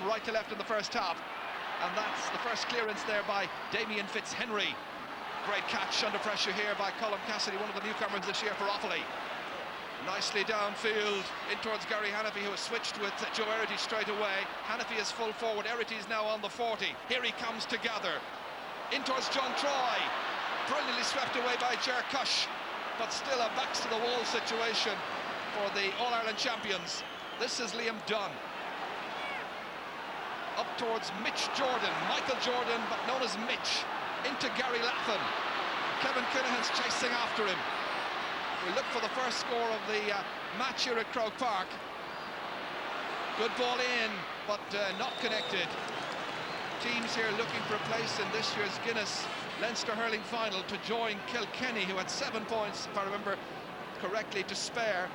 right to left in the first half. And that's the first clearance there by Damien Fitzhenry. Great catch under pressure here by Colm Cassidy, one of the newcomers this year for Offaly. Nicely downfield in towards Gary Hannafy, who has switched with Joe Erity straight away. Hannafy is full forward, Erity is now on the 40. Here he comes to gather. In towards John Troy. Brilliantly swept away by Ger Cush, but still a backs to the wall situation for the All-Ireland champions. This is Liam Dunn. Up towards Mitch Jordan, Michael Jordan, but known as Mitch, into Gary Laffin. Kevin Kinahan's chasing after him. We look for the first score of the match here at Croke Park. Good ball in, but not connected. Teams here looking for a place in this year's Guinness Leinster Hurling final to join Kilkenny, who had 7 points, if I remember correctly, to spare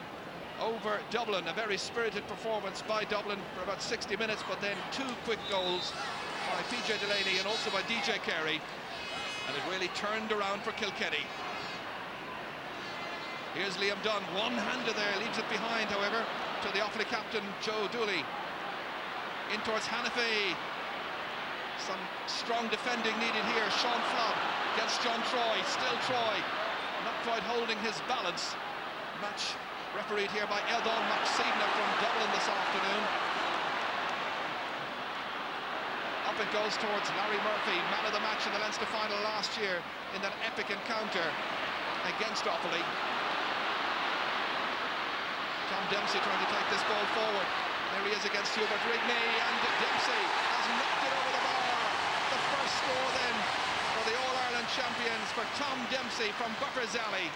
over Dublin. A very spirited performance by Dublin for about 60 minutes, but then 2 quick goals by PJ Delaney and also by DJ Carey, and it really turned around for Kilkenny. Here's Liam Dunn, one-hander there, leaves it behind, however, to the Offaly captain, Joe Dooley. In towards Hannafy. Some strong defending needed here. Sean Flood against John Troy, still Troy, not quite holding his balance. Match refereed here by Eldon McSeedna from Dublin this afternoon. Up it goes towards Larry Murphy, man of the match in the Leinster final last year in that epic encounter against Offaly. Tom Dempsey trying to take this ball forward. There he is against Hubert Rigney, and Dempsey has knocked it over the bar. The first score then for the All-Ireland champions for Tom Dempsey from Buffer's Alley.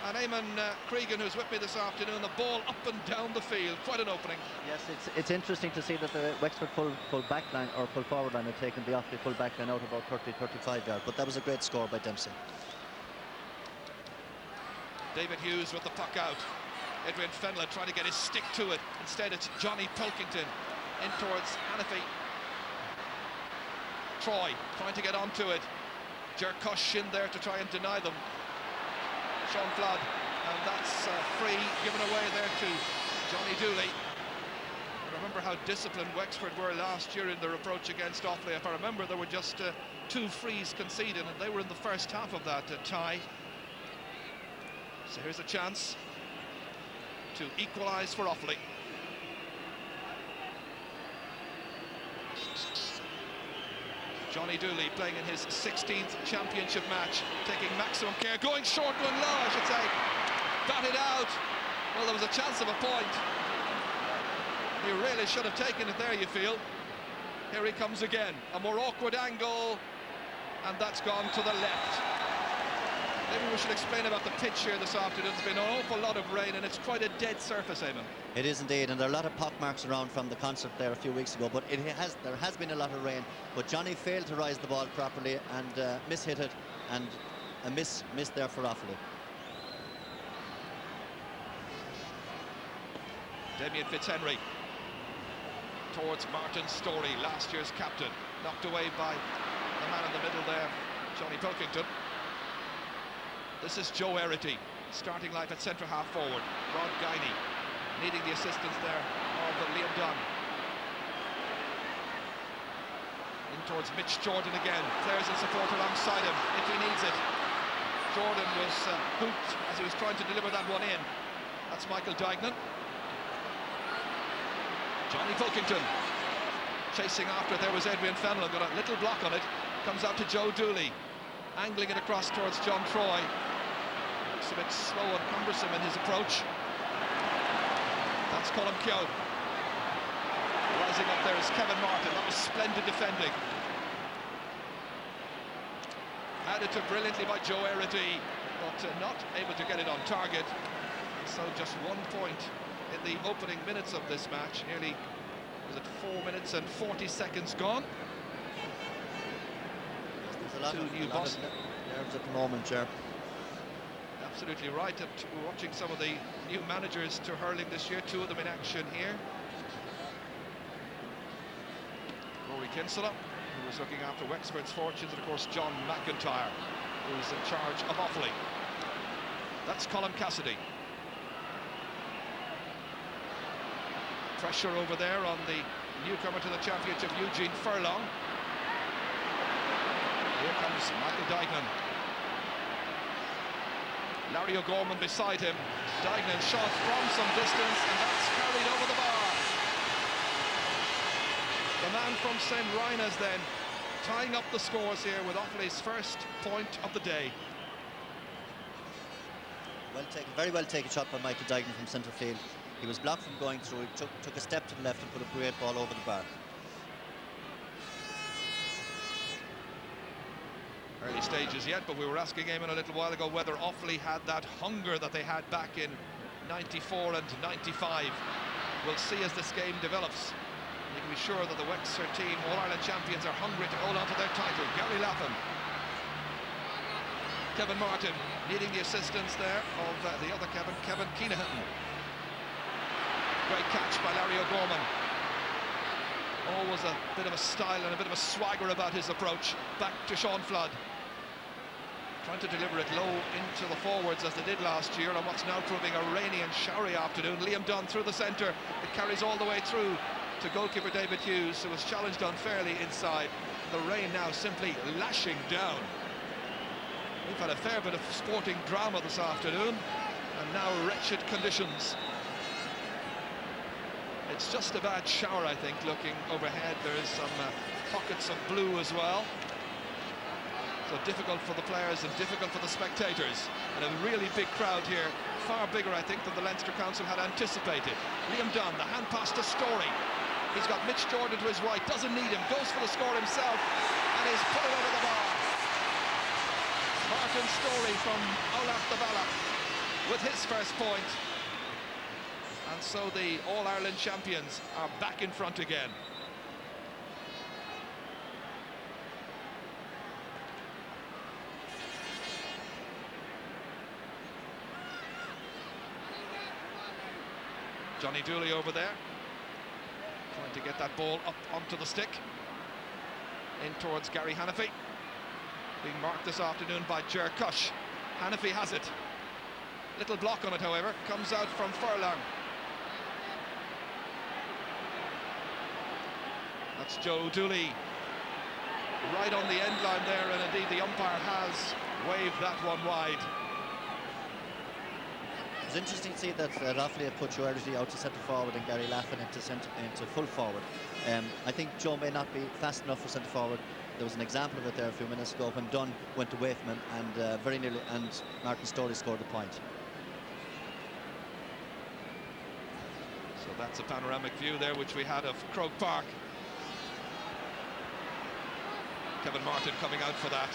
And Eamon Cregan, who's with me this afternoon, the ball up and down the field, quite an opening. Yes, it's interesting to see that the Wexford full back line or full forward line had taken the Offaly full back line out about 30-35 yards, but that was a great score by Dempsey. David Hughes with the puck out. Adrian Fenlon trying to get his stick to it. Instead it's Johnny Pilkington in towards Hannafy. Troy trying to get onto it. Ger Cush in there to try and deny them. Sean Flood, and that's free given away there to Johnny Dooley. Remember how disciplined Wexford were last year in their approach against Offaly. If I remember, there were just 2 frees conceded, and they were in the first half of that tie. So here's a chance to equalise for Offaly. Johnny Dooley playing in his 16th championship match, taking maximum care, going short, going low, I should say. Batted out. Well, there was a chance of a point. He really should have taken it there, you feel. Here he comes again. A more awkward angle, and that's gone to the left. Maybe we should explain about the pitch here this afternoon. There's been an awful lot of rain, and it's quite a dead surface, Eamon. It is indeed, and there are a lot of pock marks around from the concert there a few weeks ago, but there has been a lot of rain. But Johnny failed to rise the ball properly and mishit it, and a miss there for Offaly. Damien Fitzhenry towards Martin Storey, last year's captain. Knocked away by the man in the middle there, Johnny Pilkington. This is Joe Erity, starting life at centre half forward. Rod Guiney needing the assistance there of Liam Dunn. In towards Mitch Jordan again. Players in support alongside him if he needs it. Jordan was hooped as he was trying to deliver that one in. That's Michael Dignan. Johnny Pilkington chasing after it. There was Adrian Fenlon, got a little block on it. Comes out to Joe Dooley, angling it across towards John Troy. Looks a bit slow and cumbersome in his approach. That's Colm Keogh. Rising up there is Kevin Martin. That was splendid defending. Added to brilliantly by Joe Erity, but not able to get it on target. So just 1 point in the opening minutes of this match. Nearly, was it 4 minutes and 40 seconds gone? There's a lot of nerves at the moment, Ger. Absolutely right. And we're watching some of the new managers to hurling this year, 2 of them in action here. Rory Kinsella, who was looking after Wexford's fortunes, and of course John McIntyre, who's in charge of Offaly. That's Colm Cassidy. Pressure over there on the newcomer to the championship, Eugene Furlong. Here comes Michael Dignan. Larry O'Gorman beside him. Dignan shot from some distance, and that's carried over the bar. The man from St. Rynagh's then tying up the scores here with Offaly's first point of the day. Well taken, very well taken shot by Michael Dignan from centre field. He was blocked from going through. He took a step to the left and put a great ball over the bar. Early stages yet, but we were asking Eamon a little while ago whether Offaly had that hunger that they had back in 94 and 95. We'll see as this game develops. You can be sure that the Wexford team, All-Ireland champions, are hungry to hold on to their title. Gary Lappin. Kevin Martin needing the assistance there of the other Kevin Keenahan. Great catch by Larry O'Gorman. Always a bit of a style and a bit of a swagger about his approach. Back to Sean Flood. Trying to deliver it low into the forwards as they did last year on what's now proving a rainy and showery afternoon. Liam Dunn through the centre. It carries all the way through to goalkeeper David Hughes, who was challenged unfairly inside. The rain now simply lashing down. We've had a fair bit of sporting drama this afternoon, and now wretched conditions. It's just a bad shower, I think, looking overhead. There is some pockets of blue as well. So difficult for the players and difficult for the spectators. And a really big crowd here, far bigger, I think, than the Leinster Council had anticipated. Liam Dunn, the hand pass to Story. He's got Mitch Jordan to his right, doesn't need him, goes for the score himself, and he's put it over the bar. Martin Story from Olaf the Bala with his first point. And so the All-Ireland champions are back in front again. Johnny Dooley over there, trying to get that ball up onto the stick. In towards Gary Hannafy. Being marked this afternoon by Ger Cush. Hannafy has it. Little block on it, however. Comes out from Furlong. That's Joe Dooley. Right on the end line there, and indeed the umpire has waved that one wide. It's interesting to see that Offaly have put Joe Dooley out to centre forward and Gary Laffin into full forward. I think Joe may not be fast enough for centre forward. There was an example of it there a few minutes ago when Dunn went away from him, and very nearly, and Martin Story scored the point. So that's a panoramic view there which we had of Croke Park. Kevin Martin coming out for that.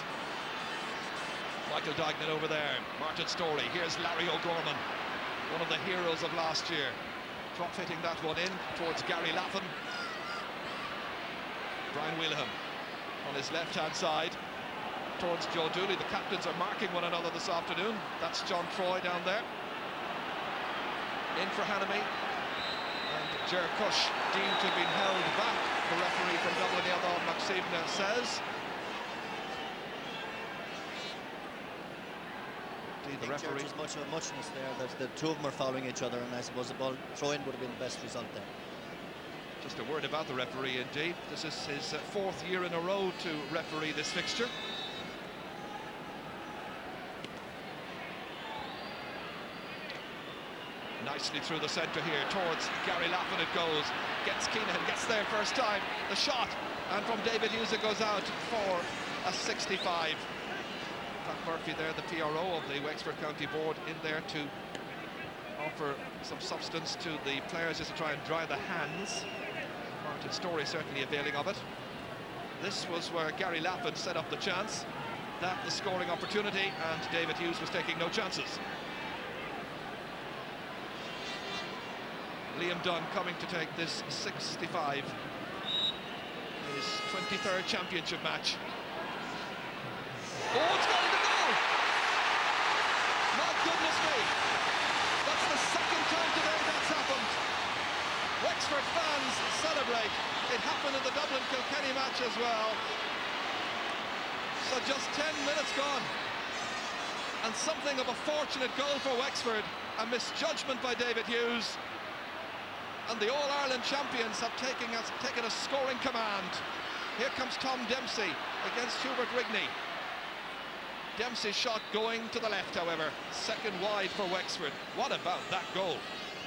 Michael Dignan over there. Martin Story. Here's Larry O'Gorman, one of the heroes of last year. Drop hitting that one in towards Gary Laffin. Brian Wheelham on his left-hand side towards Joe Dooley. The captains are marking one another this afternoon. That's John Troy down there. In for Hannamy. And Ger Cush deemed to have been held back, the referee from Dublin, Yadon Maximna says. The referee, there's much of a muchness there. The two of them are following each other, and I suppose the ball throw-in would have been the best result there. Just a word about the referee, indeed. This is his fourth year in a row to referee this fixture. Nicely through the centre here towards Gary Laffin it goes. Gets Keenahan, gets there first time. The shot, and from David Hughes it goes out for a 65. Pat Murphy there, the PRO of the Wexford County Board, in there to offer some substance to the players just to try and dry the hands. Martin Story certainly availing of it. This was where Gary Lappin set up the chance. That the scoring opportunity, and David Hughes was taking no chances. Liam Dunn coming to take this 65. His 23rd championship match. Oh, it's going to go! My goodness me! That's the second time today that's happened. Wexford fans celebrate. It happened in the Dublin-Kilkenny match as well. So just 10 minutes gone. And something of a fortunate goal for Wexford. A misjudgment by David Hughes. And the All-Ireland champions have taken a scoring command. Here comes Tom Dempsey against Hubert Rigney. Dempsey's shot going to the left, however. Second wide for Wexford. What about that goal?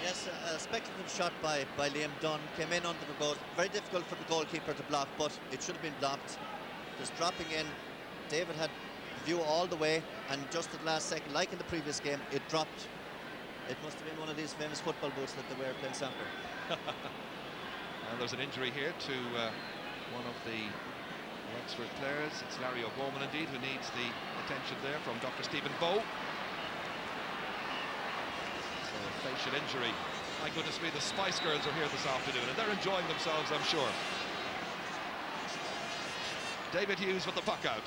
Yes, a speculative shot by Liam Dunn. Came in under the post. Very difficult for the goalkeeper to block, but it should have been blocked. Just dropping in. David had view all the way, and just at the last second, like in the previous game, it dropped. It must have been one of these famous football boots that they wear playing soccer. And there's an injury here to one of the Wexford players. It's Larry O'Gorman indeed who needs the attention there from Dr. Stephen Bowe. So a facial injury. My goodness me, the Spice Girls are here this afternoon and they're enjoying themselves, I'm sure. David Hughes with the puck out.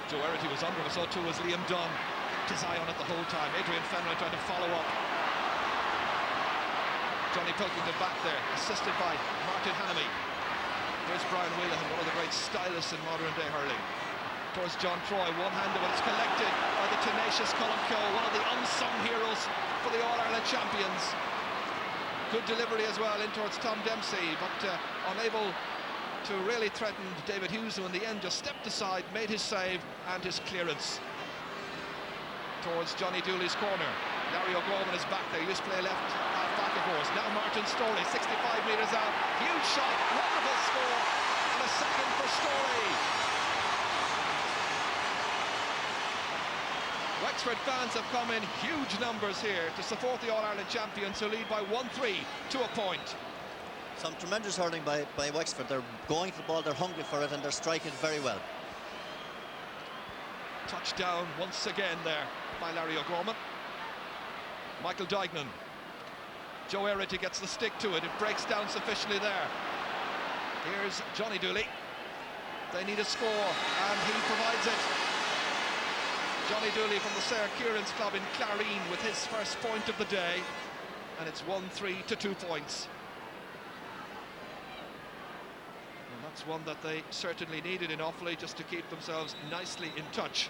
Joe Erity was under, and so too was Liam Dunn. His eye on it the whole time. Adrian Fenway trying to follow up. Johnny Pilkington back there, assisted by Martin Hannamy. Here's Brian Whelan, one of the great stylists in modern day hurling. Towards John Troy, one-handed, but it's collected by the tenacious Colin Coe, one of the unsung heroes for the All-Ireland champions. Good delivery as well in towards Tom Dempsey, but unable to really threaten David Hughes, who in the end just stepped aside, made his save and his clearance. Towards Johnny Dooley's corner. Larry O'Gorman is back there. He used to play left half back, of course. Now Martin Storey, 65 metres out. Huge shot, wonderful score, and a second for Storey. Wexford fans have come in huge numbers here to support the All-Ireland champions, who lead by 1-3 to a point. Some tremendous hurling by Wexford. They're going to the ball, they're hungry for it, and they're striking very well. Touchdown once again there by Larry O'Gorman. Michael Duignan. Joe Erity gets the stick to it. It breaks down sufficiently there. Here's Johnny Dooley. They need a score, and he provides it. Johnny Dooley from the Sarah Kieran's club in Clarine with his first point of the day, and it's 1-3 to 2 points. And that's one that they certainly needed in Offaly, just to keep themselves nicely in touch.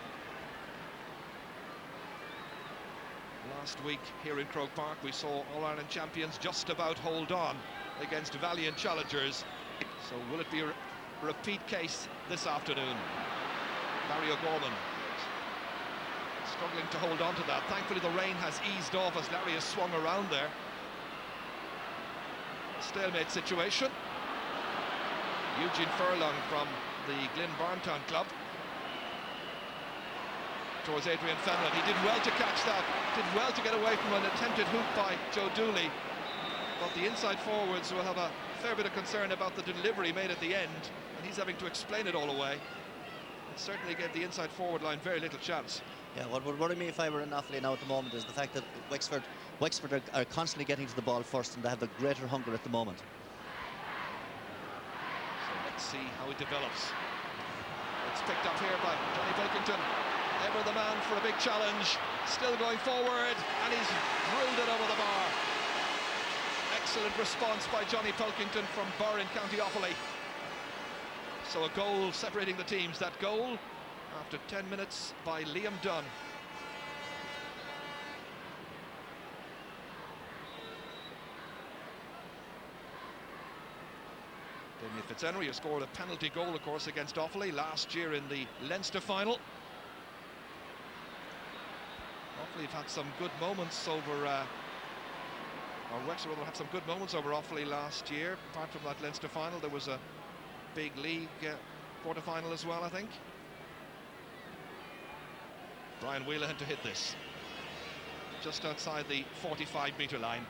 Last week here in Croke Park we saw All-Ireland champions just about hold on against valiant challengers. So will it be a repeat case this afternoon? Larry O'Gorman struggling to hold on to that. Thankfully the rain has eased off as Larry has swung around there. Stalemate situation. Eugene Furlong from the Glyn Barntown club. Towards Adrian Fenway. He did well to catch that, did well to get away from an attempted hoop by Joe Dooley, but the inside forwards will have a fair bit of concern about the delivery made at the end, and he's having to explain it all away. It certainly gave the inside forward line very little chance. Yeah, what would worry me if I were in Offaly now at the moment is the fact that Wexford are constantly getting to the ball first, and they have the greater hunger at the moment. So let's see how it develops. It's picked up here by Johnny Pilkington. Ever the man for a big challenge, still going forward, and he's drilled it over the bar. Excellent response by Johnny Pilkington from Burr in County Offaly. So a goal separating the teams. That goal after 10 minutes by Liam Dunn. Damien Fitzhenry has scored a penalty goal, of course, against Offaly last year in the Leinster final. Offaly have had some good moments over, or Wexford will have some good moments over Offaly last year. Apart from that Leinster final, there was a big league quarter-final as well, I think. Brian Whelan to hit this. Just outside the 45-metre line.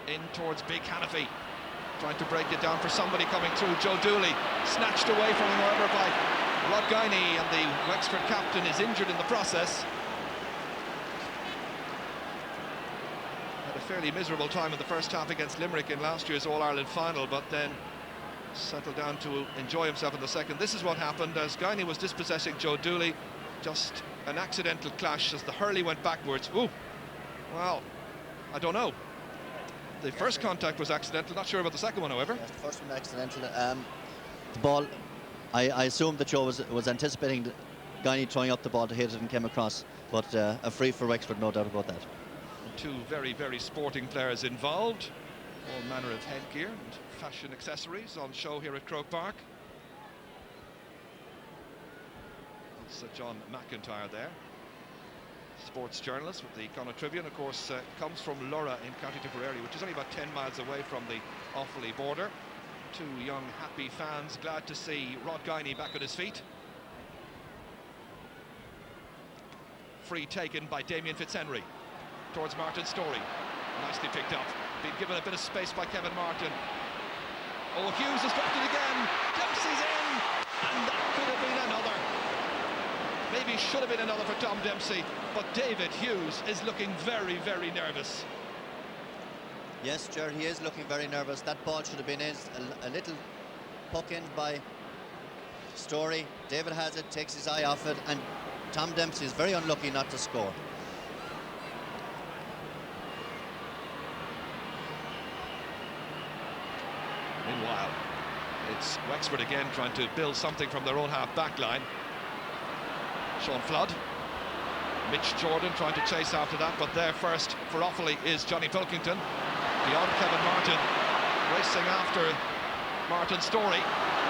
In towards Big Hannafy. Trying to break it down for somebody coming through. Joe Dooley snatched away from him, however, by Rod Guiney, and the Wexford captain is injured in the process. Had a fairly miserable time in the first half against Limerick in last year's All-Ireland final, but then settled down to enjoy himself in the second. This is what happened as Guiney was dispossessing Joe Dooley. Just an accidental clash as the hurley went backwards. Ooh, well, I don't know. The first contact was accidental, not sure about the second one, however. Yes, the first one accidental. The ball, I assume that Joe was anticipating Guiney throwing up the ball to hit it and came across. But a free for Wexford, no doubt about that. Two very, very sporting players involved. All manner of headgear and fashion accessories on show here at Croke Park. Sir John McIntyre there, sports journalist with the Connacht Tribune, of course, comes from Lurra in County Tipperary, which is only about 10 miles away from the Offaly border. Two young, happy fans, glad to see Rod Guiney back on his feet. Free taken by Damien Fitzhenry towards Martin Storey. Nicely picked up. Being given a bit of space by Kevin Martin. Oh, Hughes has dropped it again. Dempsey's in, and that could have been another. Maybe should have been another for Tom Dempsey, but David Hughes is looking very, very nervous. Yes, Ger, he is looking very nervous. That ball should have been in, a little puck in by Storey. David has it, takes his eye off it, and Tom Dempsey is very unlucky not to score. Meanwhile, it's Wexford again trying to build something from their own half-back line. Sean Flood, Mitch Jordan trying to chase after that, but there first for Offaly is Johnny Pilkington. Beyond Kevin Martin, racing after Martin Storey.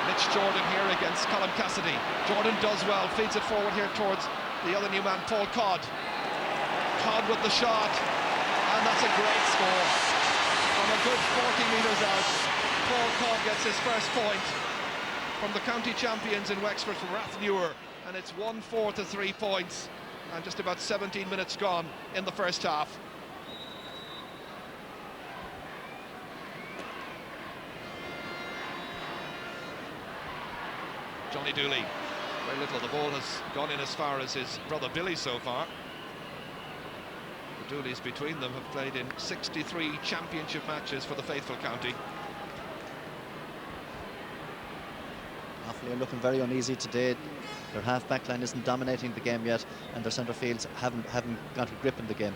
Mitch Jordan here against Colin Cassidy. Jordan does well, feeds it forward here towards the other new man, Paul Codd. Codd with the shot, and that's a great score. From a good 40 metres out, Paul Codd gets his first point from the county champions in Wexford, from Rathnewer. And it's 1-4 to 3 points, and just about 17 minutes gone in the first half. Johnny Dooley, very little. The ball has gone in as far as his brother Billy so far. The Dooleys between them have played in 63 championship matches for the faithful county. Offaly are looking very uneasy today. Their half-back line isn't dominating the game yet, and their centre fields haven't got a grip in the game.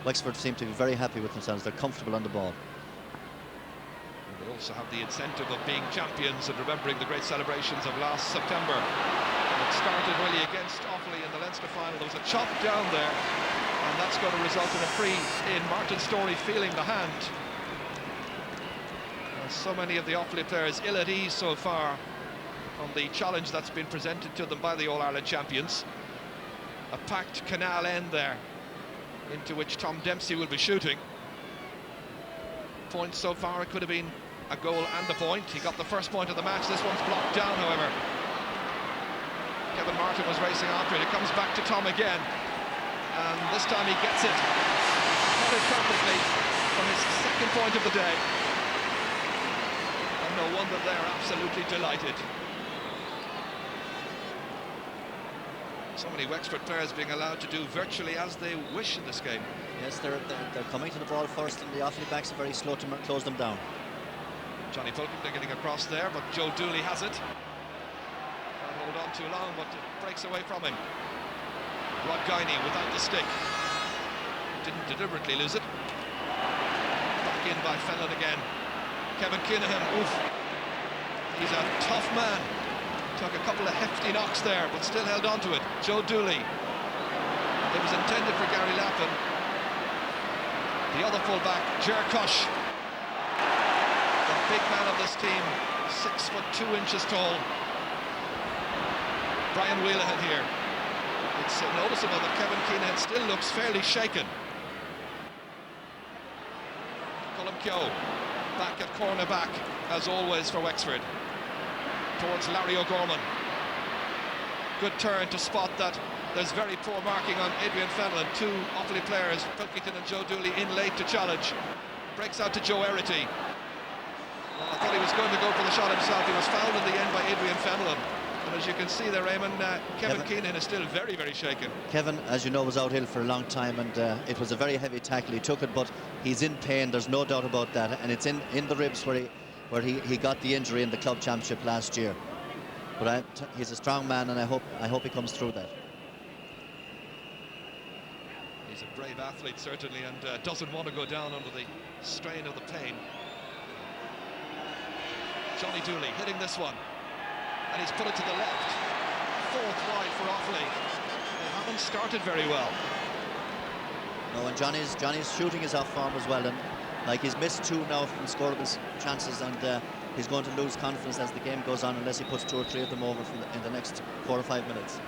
Wexford seem to be very happy with themselves. They're comfortable on the ball. And they also have the incentive of being champions and remembering the great celebrations of last September. It started really against Offaly in the Leinster final. There was a chop down there, and that's going to result in a free in. Martin Storey feeling the hand. And so many of the Offaly players ill at ease so far on the challenge that's been presented to them by the All-Ireland champions. A packed canal end there, into which Tom Dempsey will be shooting. Points so far, it could have been a goal and a point. He got the first point of the match. This one's blocked down, however. Kevin Martin was racing after it. It comes back to Tom again, and this time he gets it. Got it perfectly from his second point of the day. And no wonder they're absolutely delighted. So many Wexford players being allowed to do virtually as they wish in this game. Yes, they're coming to the ball first, and the Offaly backs are very slow to close them down. Johnny Pilkington getting across there, but Joe Dooley has it. Can't hold on too long, but it breaks away from him. Rod Guiney without the stick. Didn't deliberately lose it. Back in by Fenlon again. Kevin Kinahan, oof. He's a tough man. Took a couple of hefty knocks there, but still held on to it. Joe Dooley. It was intended for Gary Lappin. The other fullback, Ger Cush. The big man of this team, 6'2" tall. Brian Wheelahan here. It's noticeable that Kevin Kinahan still looks fairly shaken. Colm Keogh back at cornerback, as always for Wexford. Towards Larry O'Gorman. Good turn to spot that. There's very poor marking on Adrian Fenlon. Two Offaly players, Pilkington and Joe Dooley, in late to challenge. Breaks out to Joe Erity. Well, I thought he was going to go for the shot himself. He was fouled in the end by Adrian Fenlon. And as you can see there, Eamon, Kevin Keenan is still very, very shaken. Kevin, as you know, was out ill for a long time, and it was a very heavy tackle. He took it, but he's in pain. There's no doubt about that. And it's in the ribs where he got the injury in the club championship last year. But he's a strong man, and I hope he comes through that. He's a brave athlete, certainly, and doesn't want to go down under the strain of the pain. Johnny Dooley hitting this one, and he's put it to the left. fourth wide for Offaly. They haven't started very well. No, and Johnny's shooting is off form as well, and like he's missed 2 now from scoreable chances, and he's going to lose confidence as the game goes on unless he puts 2 or 3 of them over in the next 4 or 5 minutes.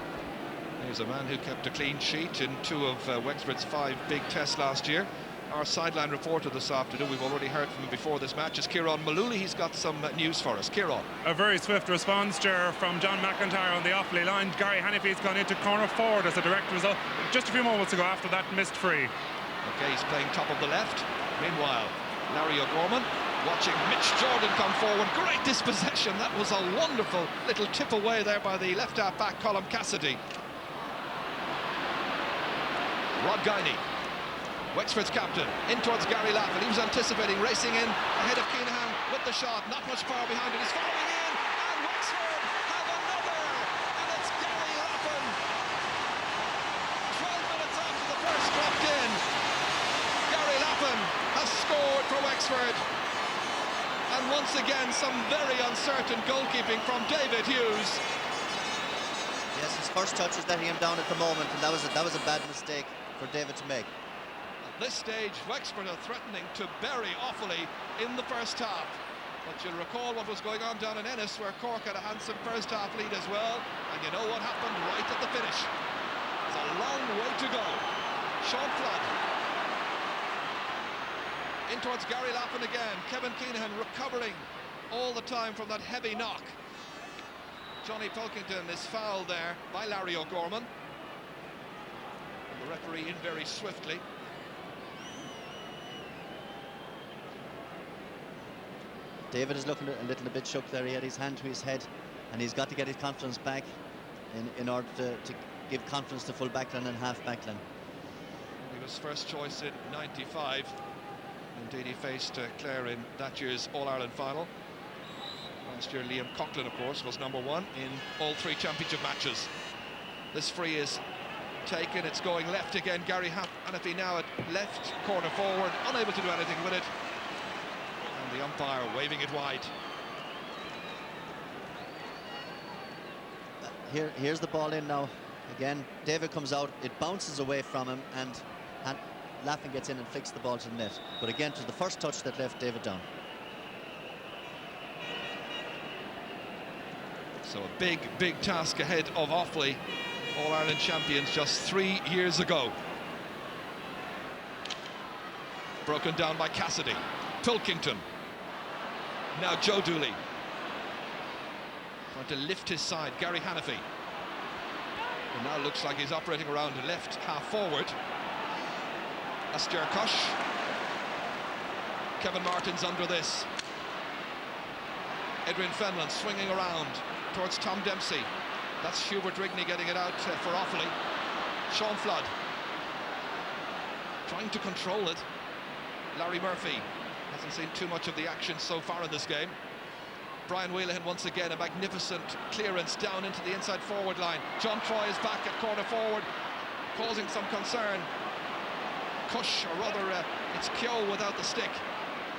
Here's a man who kept a clean sheet in 2 of Wexford's 5 big tests last year. Our sideline reporter this afternoon, we've already heard from him before this match, is Kieran Malooly. He's got some news for us. Kieran. A very swift response, Ger, from John McIntyre on the Offaly line. Gary Hanifie's gone into corner forward as a direct result just a few moments ago after that missed free. OK, he's playing top of the left. Meanwhile, Larry O'Gorman watching Mitch Jordan come forward. Great dispossession. That was a wonderful little tip away there by the left half-back Colm Cassidy. Rod Guiney, Wexford's captain, in towards Gary Laffin. He was anticipating, racing in ahead of Keenahan with the shot. Not much power behind it. He's following in, and Wexford have another, and it's Gary Laffin. 12 minutes after the first dropped in, Gary Laffin has scored for Wexford. And once again, some very uncertain goalkeeping from David Hughes. Yes, his first touch is letting him down at the moment, and that was a bad mistake for David to make. At this stage, Wexford are threatening to bury Offaly in the first half. But you'll recall what was going on down in Ennis, where Cork had a handsome first half lead as well. And you know what happened right at the finish. It's a long way to go. Sean Flood. In towards Gary Laffin again. Kevin Keenahan recovering all the time from that heavy knock. Johnny Pilkington is fouled there by Larry O'Gorman. The referee in very swiftly. David is looking a little bit shook there. He had his hand to his head, and he's got to get his confidence back in order to give confidence to full backline and half backline. He was first choice in '95. Indeed, he faced Clare in that year's All-Ireland final. Last year, Liam Coughlin, of course, was #1 in all 3 championship matches. This free is taken. It's going left again. Gary Hanifie now at left, corner forward, unable to do anything with it. The umpire waving it wide. Here's the ball in now. Again, David comes out, it bounces away from him, and Laffin gets in and flicks the ball to the net. But again, to the first touch that left David down. So a big task ahead of Offaly, All-Ireland champions just 3 years ago. Broken down by Cassidy. Pilkington. Now Joe Dooley trying to lift his side. Gary Hanifie. It now looks like he's operating around left half forward. Aster Kush. Kevin Martin's under this. Edwin Fenlon swinging around towards Tom Dempsey. That's Hubert Rigney getting it out for Offaly. Sean Flood trying to control it. Larry Murphy hasn't seen too much of the action so far in this game. Brian Wheelahan once again, a magnificent clearance down into the inside forward line. John Troy is back at corner forward, causing some concern. Kush, or rather, it's Keogh without the stick.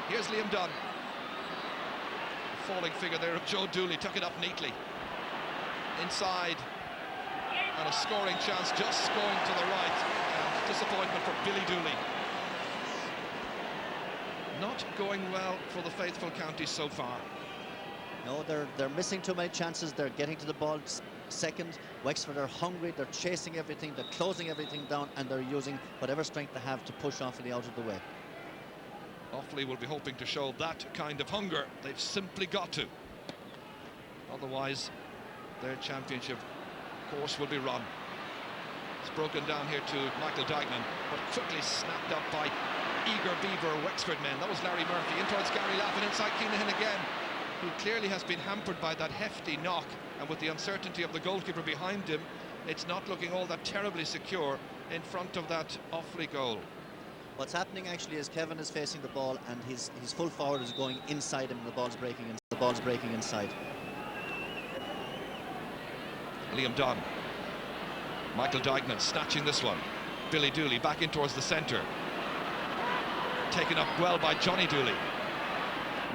Here's Liam Dunn. The falling figure there of Joe Dooley took it up neatly. Inside, and a scoring chance just going to the right. And disappointment for Billy Dooley. Not going well for the faithful counties so far. No, they're missing too many chances. They're getting to the ball second. Wexford are hungry. They're chasing everything. They're closing everything down, and they're using whatever strength they have to push Offaly out of the way. Offaly will be hoping to show that kind of hunger. They've simply got to. Otherwise, their championship course will be run. It's broken down here to Michael Dignan, but quickly snapped up by eager Beaver Wexford men. That was Larry Murphy. In towards Gary Laffin, inside Keenahan again, who clearly has been hampered by that hefty knock, and with the uncertainty of the goalkeeper behind him, it's not looking all that terribly secure in front of that Offaly goal. What's happening actually is Kevin is facing the ball, and his full forward is going inside him, and the ball's breaking inside. Liam Dunn. Michael Dignan snatching this one. Billy Dooley back in towards the centre. Taken up well by Johnny Dooley.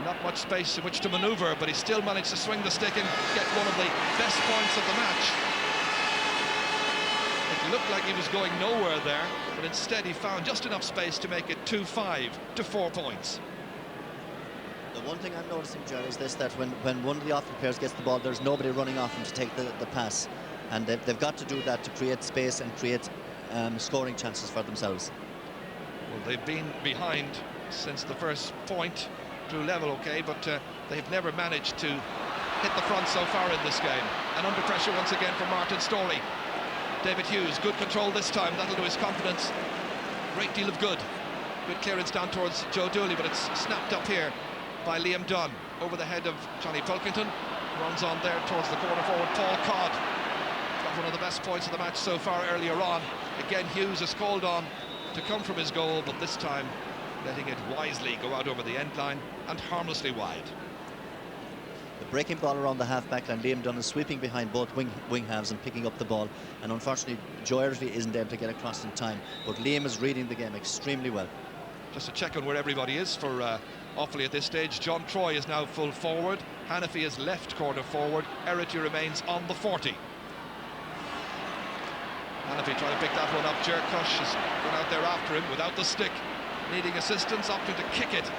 Not much space in which to manoeuvre, but he still managed to swing the stick and get one of the best points of the match. He looked like he was going nowhere there, but instead he found just enough space to make it 2-5 to 4 points. The one thing I'm noticing, Jerry, is this, that when one of the Offaly players gets the ball, there's nobody running off him to take the pass. And they've got to do that to create space and create scoring chances for themselves. Well, they've been behind since the first point, drew level, okay, but they've never managed to hit the front so far in this game. And under pressure once again from Martin Storey. David Hughes, good control this time, that'll do his confidence. Great deal of good. Good clearance down towards Joe Dooley, but it's snapped up here by Liam Dunn over the head of Johnny Pilkington. Runs on there towards the corner forward, Paul Codd. Got one of the best points of the match so far earlier on. Again, Hughes is called on to come from his goal, but this time letting it wisely go out over the end line and harmlessly wide. The breaking ball around the half-back line, Liam Dunn is sweeping behind both wing halves and picking up the ball, and unfortunately Joe Eversley isn't able to get across in time, but Liam is reading the game extremely well. Just to check on where everybody is for Offaly at this stage, John Troy is now full forward, Hannafy is left corner forward, Erity remains on the 40. Hannafy trying to pick that one up, Jerkush has gone out there after him without the stick, needing assistance, opting to kick it.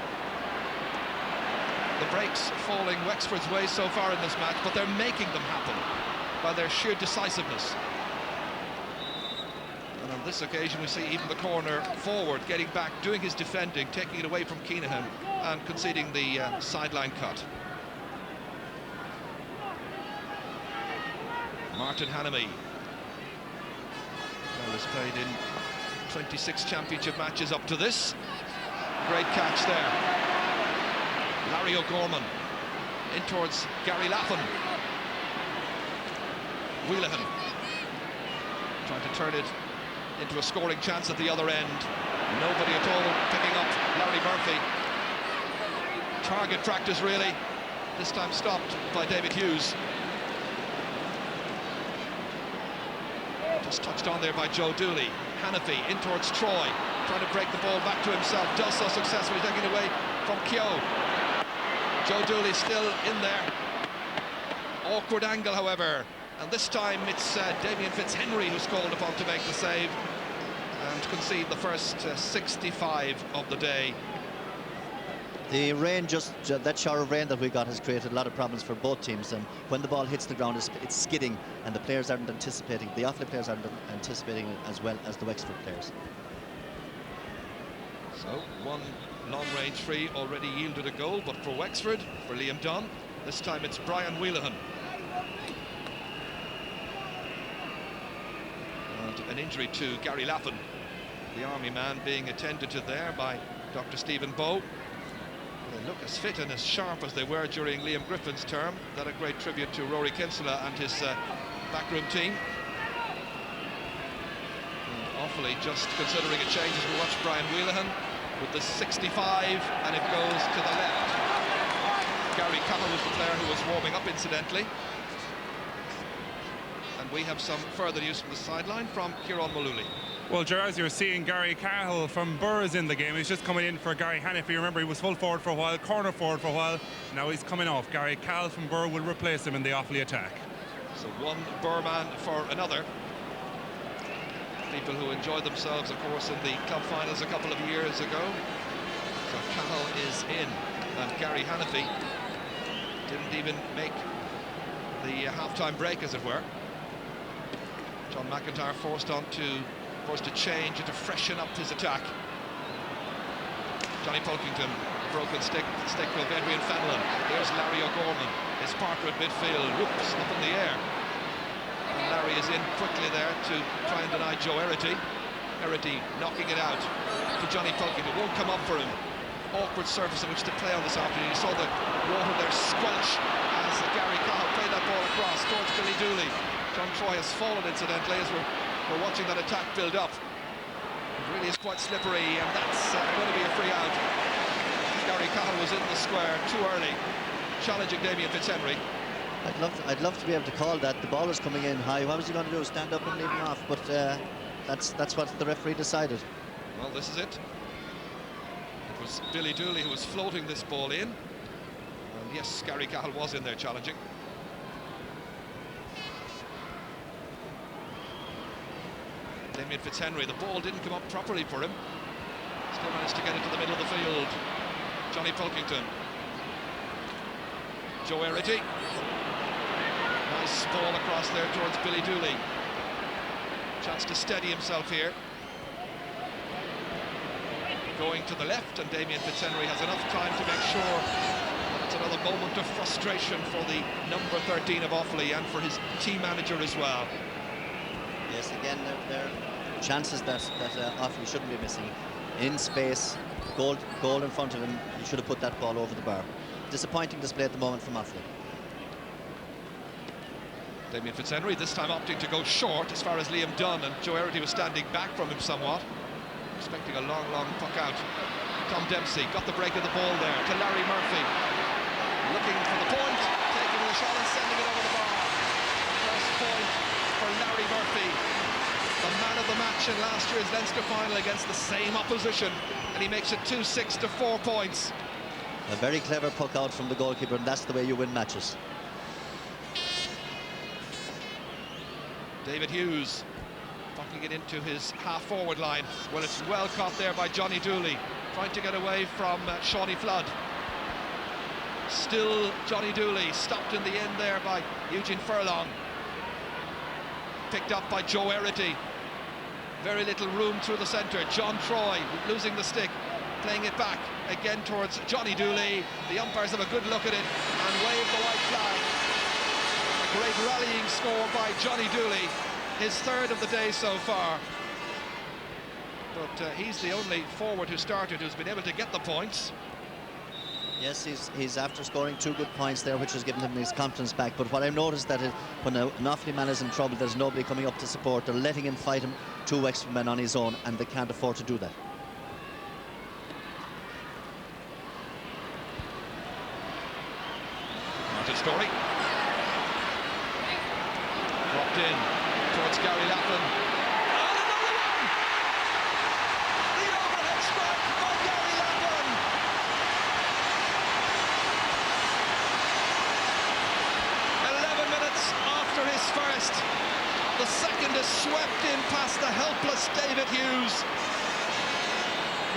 The breaks falling Wexford's way so far in this match, but they're making them happen by their sheer decisiveness. And on this occasion we see even the corner forward getting back, doing his defending, taking it away from Keenahan and conceding the sideline cut. Martin Hannamy has played in 26 championship matches up to this. Great catch there. Larry O'Gorman in towards Gary Laffin. Wheelahan trying to turn it into a scoring chance at the other end. Nobody at all picking up Larry Murphy. Target practice really, this time stopped by David Hughes. Just touched on there by Joe Dooley. Hannafy in towards Troy, trying to break the ball back to himself, does so successfully, taking it away from Keogh. Joe Dooley still in there. Awkward angle, however, and this time it's Damien Fitzhenry who's called upon to make the save and concede the first 65 of the day. The rain, that shower of rain that we got has created a lot of problems for both teams, and when the ball hits the ground it's skidding and the players aren't anticipating, the Offaly players aren't anticipating it as well as the Wexford players. So one long-range free already yielded a goal, but for Wexford, for Liam Dunn, this time it's Brian Wheelahan. And an injury to Gary Laffin, the Army man being attended to there by Dr. Stephen Bowe. They look as fit and as sharp as they were during Liam Griffin's term. That a great tribute to Rory Kinsella and his backroom team. Offaly just considering a change as we watch Brian Wheelahan with the 65, and it goes to the left. Gary Cahill was the player who was warming up, incidentally. And we have some further news from the sideline from Kieran Mullooly. Well, Gerard, as you're seeing, Gary Cahill from Burr is in the game. He's just coming in for Gary Hannafy. Remember, he was full forward for a while, corner forward for a while. Now he's coming off. Gary Cahill from Burr will replace him in the Offaly attack. So one Burr man for another. People who enjoyed themselves, of course, in the club finals a couple of years ago. So Cahill is in, and Gary Hannafy didn't even make the half-time break, as it were. John McIntyre forced to change and to freshen up his attack. Johnny Pilkington, broken stick with Edwin Fenelon. There's Larry O'Gorman, his partner at midfield, whoops, up in the air. And Larry is in quickly there to try and deny Joe Erity. Erity knocking it out to Johnny Pilkington, won't come up for him. Awkward surface in which to play on this afternoon. You saw the water there squelch as Gary Cahill played that ball across towards Billy Dooley. John Troy has fallen, incidentally, as we're watching that attack build up. It really is quite slippery, and that's going to be a free out. Gary Cahill was in the square too early, challenging Damien Fitzhenry. I'd love to be able to call that. The ball was coming in high. What was he going to do? Stand up and leave him off? But that's what the referee decided. Well, this is it. It was Billy Dooley who was floating this ball in. And yes, Gary Cahill was in there challenging. Damien Fitzhenry, the ball didn't come up properly for him. Still managed to get into the middle of the field. Johnny Pilkington. Joe Erity. Nice ball across there towards Billy Dooley. Chance to steady himself here. Going to the left, and Damien Fitzhenry has enough time to make sure that it's another moment of frustration for the number 13 of Offaly and for his team manager as well. Yes, again, there are chances that Offaly shouldn't be missing. In space, goal in front of him, he should have put that ball over the bar. Disappointing display at the moment from Offaly. Damien Fitzhenry this time opting to go short as far as Liam Dunn, and Joe Erity was standing back from him somewhat, expecting a long puck out. Tom Dempsey got the break of the ball there to Larry Murphy, looking for the point, taking the shot and sending it over the bar. First point for Larry Murphy, the man of the match in last year's Leinster final against the same opposition, and he makes it 2-6 to 4 points. A very clever puck out from the goalkeeper, and that's the way you win matches. David Hughes fucking it into his half-forward line. Well, it's well caught there by Johnny Dooley, trying to get away from Shawnee Flood. Still Johnny Dooley, stopped in the end there by Eugene Furlong. Picked up by Joe Erity. Very little room through the centre. John Troy losing the stick, playing it back again towards Johnny Dooley. The umpires have a good look at it and wave the white flag. A great rallying score by Johnny Dooley, his third of the day so far. But he's the only forward who started who's been able to get the points. Yes, he's after scoring 2 good points there, which has given him his confidence back. But what I've noticed that when an Offaly man is in trouble, there's nobody coming up to support. They're letting him fight him 2 Wexford men on his own, and they can't afford to do that. Martin Story. Dropped in towards Gary Lappin. And another one! The overhead strike by Gary Lappin. 11 minutes after his first. The second is swept in past the helpless David Hughes.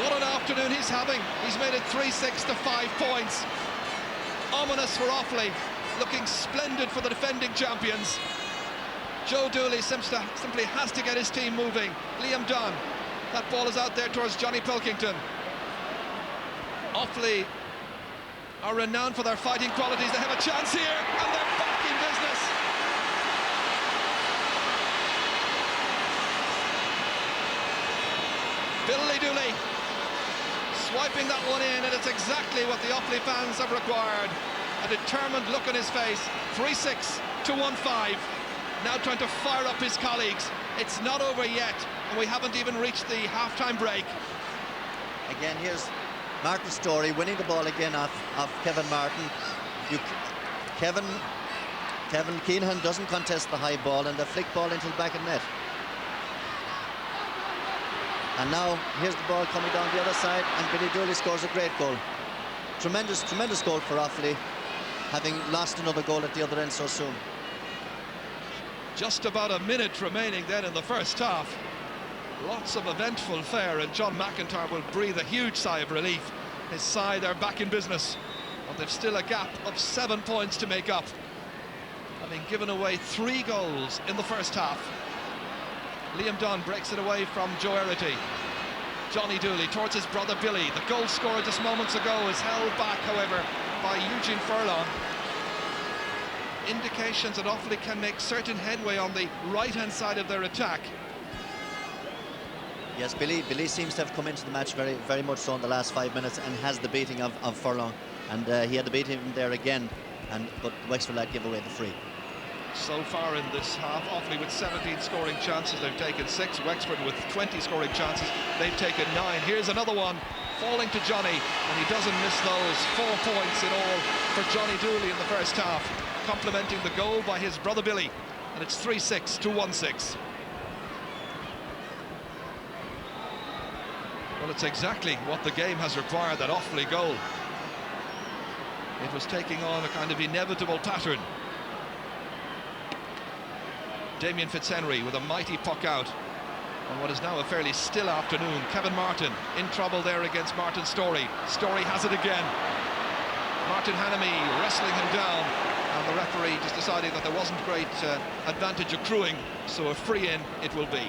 What an afternoon he's having. He's made it 3-6 to 5 points. Ominous for Offaly, looking splendid for the defending champions. Joe Dooley simply has to get his team moving. Liam Dunn, that ball is out there towards Johnny Pilkington. Offaly are renowned for their fighting qualities. They have a chance here, and they're back in business. Billy Dooley swiping that one in, and it's exactly what the Offaly fans have required. A determined look on his face. 3-6 to 1-5. Now trying to fire up his colleagues. It's not over yet, and we haven't even reached the half-time break. Again, here's Martin Story winning the ball again off Kevin Martin. Kevin Keenan doesn't contest the high ball, and the flick ball into the back of net. And now here's the ball coming down the other side, and Billy Dooley scores a great goal. Tremendous goal for Offaly, having lost another goal at the other end so soon. Just about a minute remaining then in the first half. Lots of eventful fare, and John McIntyre will breathe a huge sigh of relief. His side are back in business, but they've still a gap of 7 points to make up, having given away 3 goals in the first half. Liam Dunn breaks it away from Joe Erity. Johnny Dooley towards his brother Billy. The goal scorer just moments ago is held back, however, by Eugene Furlong. Indications that Offaly can make certain headway on the right-hand side of their attack. Yes, Billy seems to have come into the match very much so in the last 5 minutes, and has the beating of Furlong, and he had the beating of him there again, but Wexford lad give away the free. So far in this half, Offaly with 17 scoring chances, they've taken 6. Wexford with 20 scoring chances, they've taken 9. Here's another one falling to Johnny, and he doesn't miss those. 4 points in all for Johnny Dooley in the first half, complementing the goal by his brother Billy, and it's 3-6 to 1-6. Well, it's exactly what the game has required, that Offaly goal. It was taking on a kind of inevitable pattern. Damien Fitzhenry with a mighty puck out. on what is now a fairly still afternoon. Kevin Martin in trouble there against Martin Storey. Storey has it again. Martin Hannamy wrestling him down, and the referee just deciding that there wasn't great advantage accruing, so a free in it will be.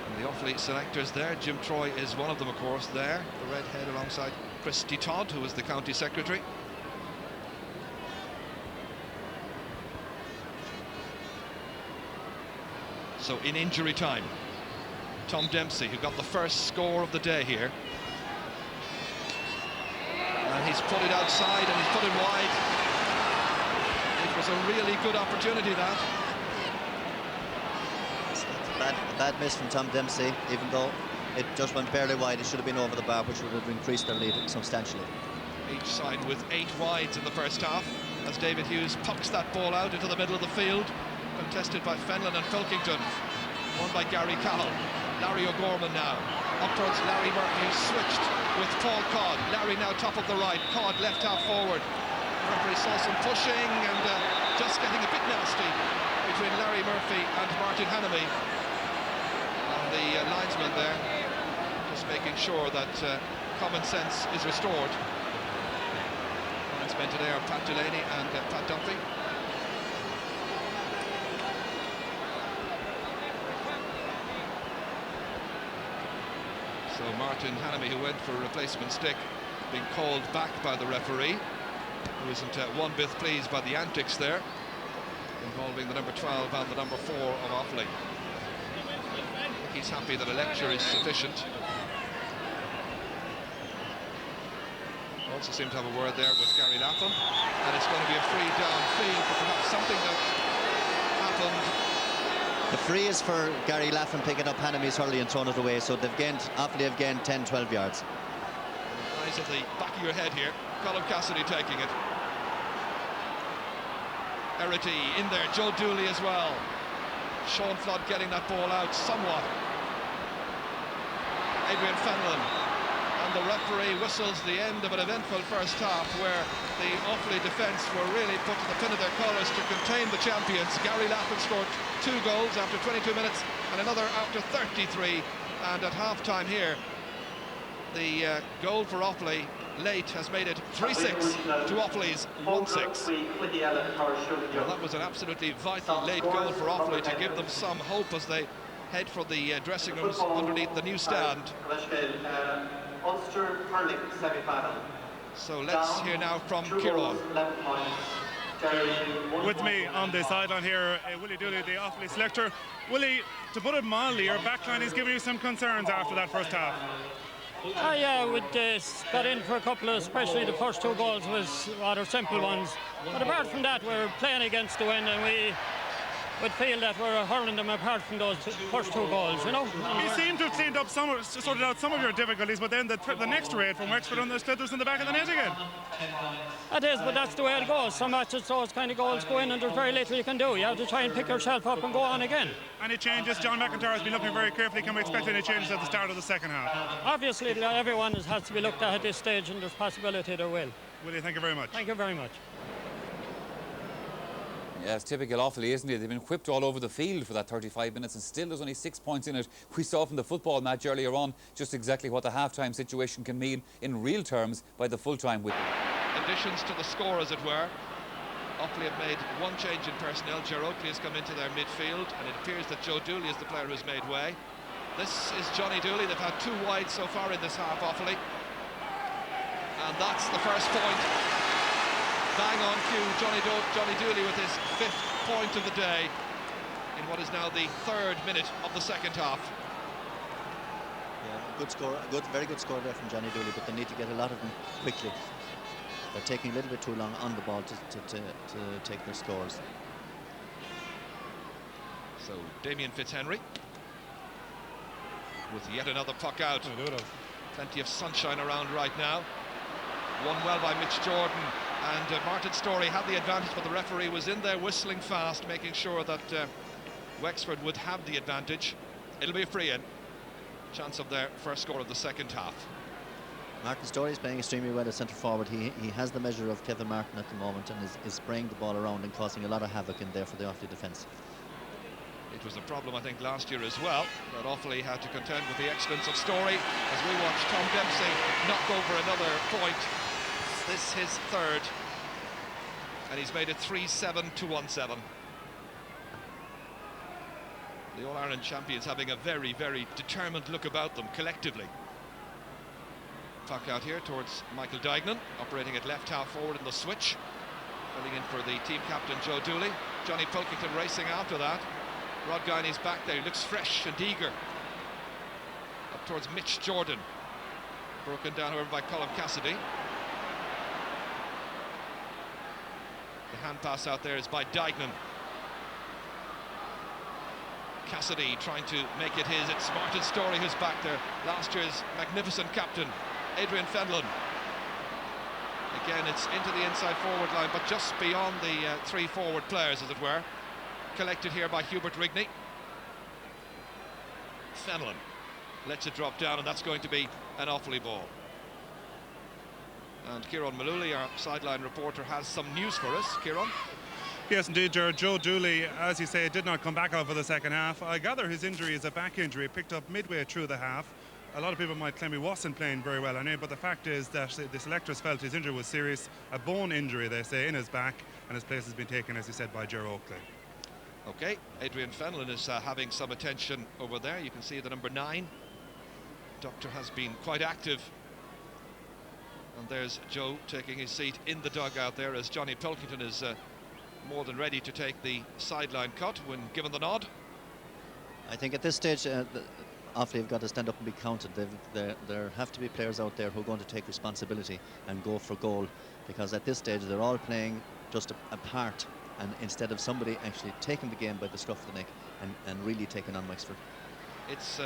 And the Offaly selectors there, Jim Troy is one of them, of course, there, the red head alongside Christy Todd, who is the county secretary. So in injury time, Tom Dempsey, who got the first score of the day here. And he's put it outside and he's put it wide. It was a really good opportunity, that. It's a bad miss from Tom Dempsey, even though it just went barely wide. It should have been over the bar, which would have increased their lead substantially. Each side with 8 wides in the first half, as David Hughes pucks that ball out into the middle of the field. Contested by Fenlon and Filkington. Won by Gary Cahill. Larry O'Gorman now. Up towards Larry Murphy, who's switched with Paul Codd. Larry now top of the right. Codd left half forward. The referee saw some pushing and just getting a bit nasty between Larry Murphy and Martin Hannamy. And the linesman there just making sure that common sense is restored. Linesmen today are Pat Delaney and Pat Dumphy. So Martin Hannamy, who went for a replacement stick, being called back by the referee, who isn't one bit pleased by the antics there, involving the number 12 and the number 4 of Offaly. He's happy that a lecture is sufficient. Also seem to have a word there with Gary Latham, and it's going to be a free downfield, but perhaps something that happened. The free is for Gary Laffin picking up Hanamy's hurley and throwing it away, so Offaly have gained 10-12 yards. Eyes at the back of your head here. Colin Cassidy taking it. Erity in there, Joe Dooley as well. Sean Flood getting that ball out somewhat. Adrian Fenlon. And the referee whistles the end of an eventful first half where the Offaly defence were really put to the pin of their collars to contain the champions. Gary Laffin scored 2 goals after 22 minutes and another after 33, and at half-time here the goal for Offaly late has made it 3-6 to Offaly's 1-6. Well, that was an absolutely vital late goal for Offaly to give them some hope as they head for the dressing rooms underneath the new stand. Ulster Hurling semi-final. So let's hear now from Kieran. With me on the sideline here, Willie Dooley, the Offaly selector. Willie, to put it mildly, your backline is giving you some concerns after that first half. Yeah, we got in for a couple of, especially the first 2 goals was rather simple ones. But apart from that, we're playing against the wind, and we would feel that we're hurling them apart from those first 2 goals, you know. You seem to have sorted out some of your difficulties, but then the next raid from Wexford on the slithers in the back of the net again. It is, but that's the way it goes. Some matches, those kind of goals go in and there's very little you can do. You have to try and pick yourself up and go on again. Any changes? John McIntyre has been looking very carefully. Can we expect any changes at the start of the second half? Obviously, everyone has to be looked at this stage, and there's possibility there will. Willie, thank you very much. Thank you very much. Yeah, it's typical Offaly, isn't it? They've been whipped all over the field for that 35 minutes and still there's only 6 points in it. We saw from the football match earlier on just exactly what the half-time situation can mean in real terms by the full-time whistle. Additions to the score, as it were. Offaly have made 1 change in personnel. Ger Oakley has come into their midfield, and it appears that Joe Dooley is the player who's made way. This is Johnny Dooley. They've had 2 wides so far in this half, Offaly. And that's the first point. Bang on cue, Johnny Dooley with his 5th point of the day in what is now the 3rd minute of the second half. Yeah, good score, very good score there from Johnny Dooley, but they need to get a lot of them quickly. They're taking a little bit too long on the ball to take their scores. So Damien Fitzhenry with yet another puck out. Plenty of sunshine around right now. Won well by Mitch Jordan, and Martin Storey had the advantage, but the referee was in there whistling fast, making sure that Wexford would have the advantage. It'll be a free-in. Chance of their first score of the second half. Martin Storey is playing extremely well at centre forward. He has the measure of Kevin Martin at the moment and is spraying the ball around and causing a lot of havoc in there for the Offaly defence. It was a problem, I think, last year as well, that Offaly had to contend with the excellence of Story as we watched Tom Dempsey knock over another point. This his third, and he's made it 3-7 to 1-7. The All-Ireland champions having a very, very determined look about them collectively. Puck out here towards Michael Dignan, operating at left half forward in the switch. Filling in for the team captain Joe Dooley. Johnny Pilkington racing after that. Rod Guiney's back there, he looks fresh and eager. Up towards Mitch Jordan. Broken down, however, by Colin Cassidy. The hand pass out there is by Dignan. Cassidy trying to make it his. It's Martin Story who's back there. Last year's magnificent captain, Adrian Fenlon. Again, it's into the inside forward line, but just beyond the three forward players, as it were. Collected here by Hubert Rigney. Fenlon lets it drop down, and that's going to be an Offaly ball. And Kieran Malooly, our sideline reporter, has some news for us. Kieran? Yes, indeed, Jared. Joe Dooley, as you say, did not come back out for the second half. I gather his injury is a back injury, picked up midway through the half. A lot of people might claim he wasn't playing very well anyway, but the fact is that the selectors felt his injury was serious. A bone injury, they say, in his back, and his place has been taken, as you said, by Ger Oakley. Okay, Adrian Fenlon is having some attention over there. You can see the number 9. Doctor has been quite active. And there's Joe taking his seat in the dugout there as Johnny Pilkington is more than ready to take the sideline cut when given the nod. I think at this stage, Offaly have got to stand up and be counted. There have to be players out there who are going to take responsibility and go for goal, because at this stage they're all playing just a part, and instead of somebody actually taking the game by the scruff of the neck and really taking on Wexford. It's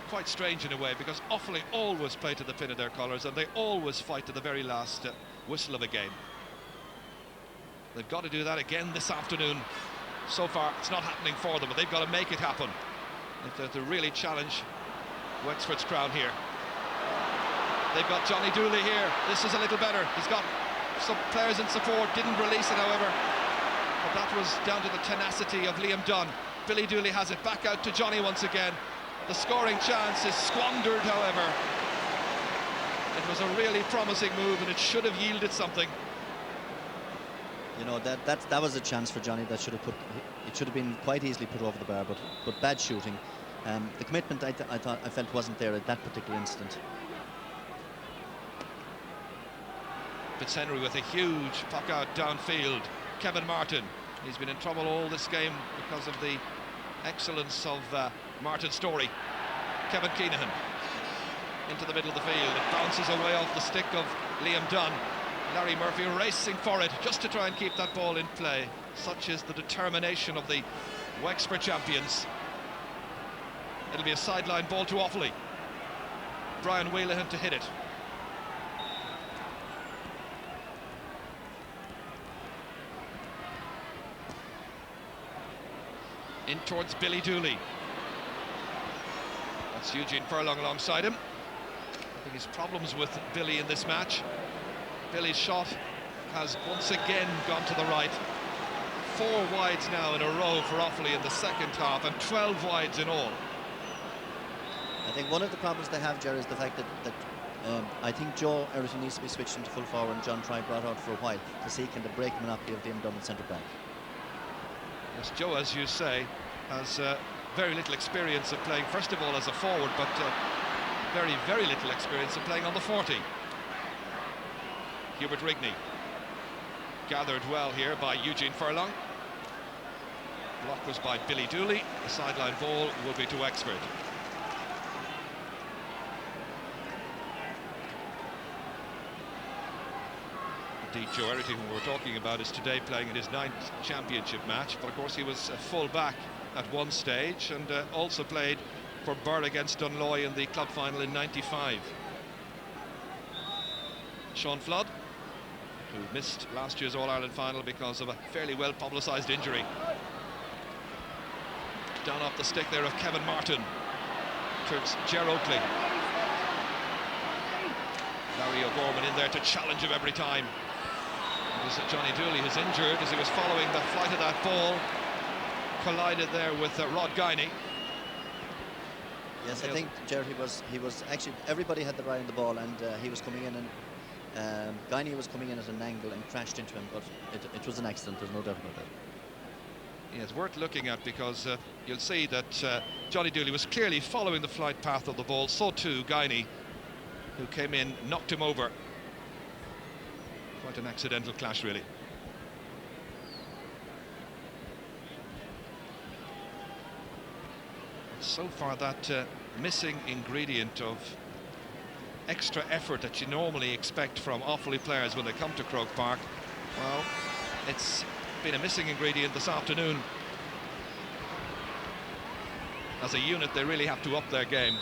quite strange in a way, because Offaly always play to the pin of their colours, and they always fight to the very last whistle of a game. They've got to do that again this afternoon. So far it's not happening for them, but they've got to make it happen if they're to really challenge Wexford's crown here. They've got Johnny Dooley here. This is a little better. He's got some players in support, didn't release it, however, but that was down to the tenacity of Liam Dunn. Billy Dooley has it back out to Johnny once again. The scoring chance is squandered, however. It was a really promising move, and it should have yielded something. You know, that was a chance for Johnny that should have been quite easily put over the bar, but bad shooting. The commitment I felt wasn't there at that particular instant. Fitzhenry with a huge puck out downfield. Kevin Martin, he's been in trouble all this game because of the excellence of Martin Story. Kevin Keenahan into the middle of the field. It bounces away off the stick of Liam Dunn. Larry Murphy racing for it just to try and keep that ball in play. Such is the determination of the Wexford champions. It'll be a sideline ball to Offaly. Brian Wheelahan to hit it. In towards Billy Dooley. That's Eugene Furlong alongside him. I think his problems with Billy in this match. Billy's shot has once again gone to the right. 4 wides now in a row for Offaly in the second half, and 12 wides in all. I think one of the problems they have, Jerry, is the fact that I think Joe Everton needs to be switched into full forward, and John Try brought out for a while to see can they break the monopoly of Liam Dunn at centre back. Yes, Joe, as you say, has very little experience of playing, first of all, as a forward, but very, very little experience of playing on the 40. Hubert Rigney gathered well here by Eugene Furlong. Block was by Billy Dooley. The sideline ball will be to Wexford. Indeed, Joe Erity, who we're talking about, is today playing in his 9th championship match, but of course he was a full back at one stage, and also played for Burr against Dunloy in the club final in '95. Sean Flood, who missed last year's All-Ireland final because of a fairly well publicised injury. Down off the stick there of Kevin Martin towards Ger Oakley. Larry O'Gorman in there to challenge him every time. It was Johnny Dooley who's injured as he was following the flight of that ball. collided there with Rod Guiney. Yes, I think, Jared, he was actually, everybody had their eye on the ball, and he was coming in, and Guiney was coming in at an angle and crashed into him, but it was an accident, there's no doubt about that. Yeah, it's worth looking at, because you'll see that Johnny Dooley was clearly following the flight path of the ball. So too Guiney, who came in, knocked him over. Quite an accidental clash, really. So far, that missing ingredient of extra effort that you normally expect from Offaly players when they come to Croke Park, well, it's been a missing ingredient this afternoon. As a unit, they really have to up their game,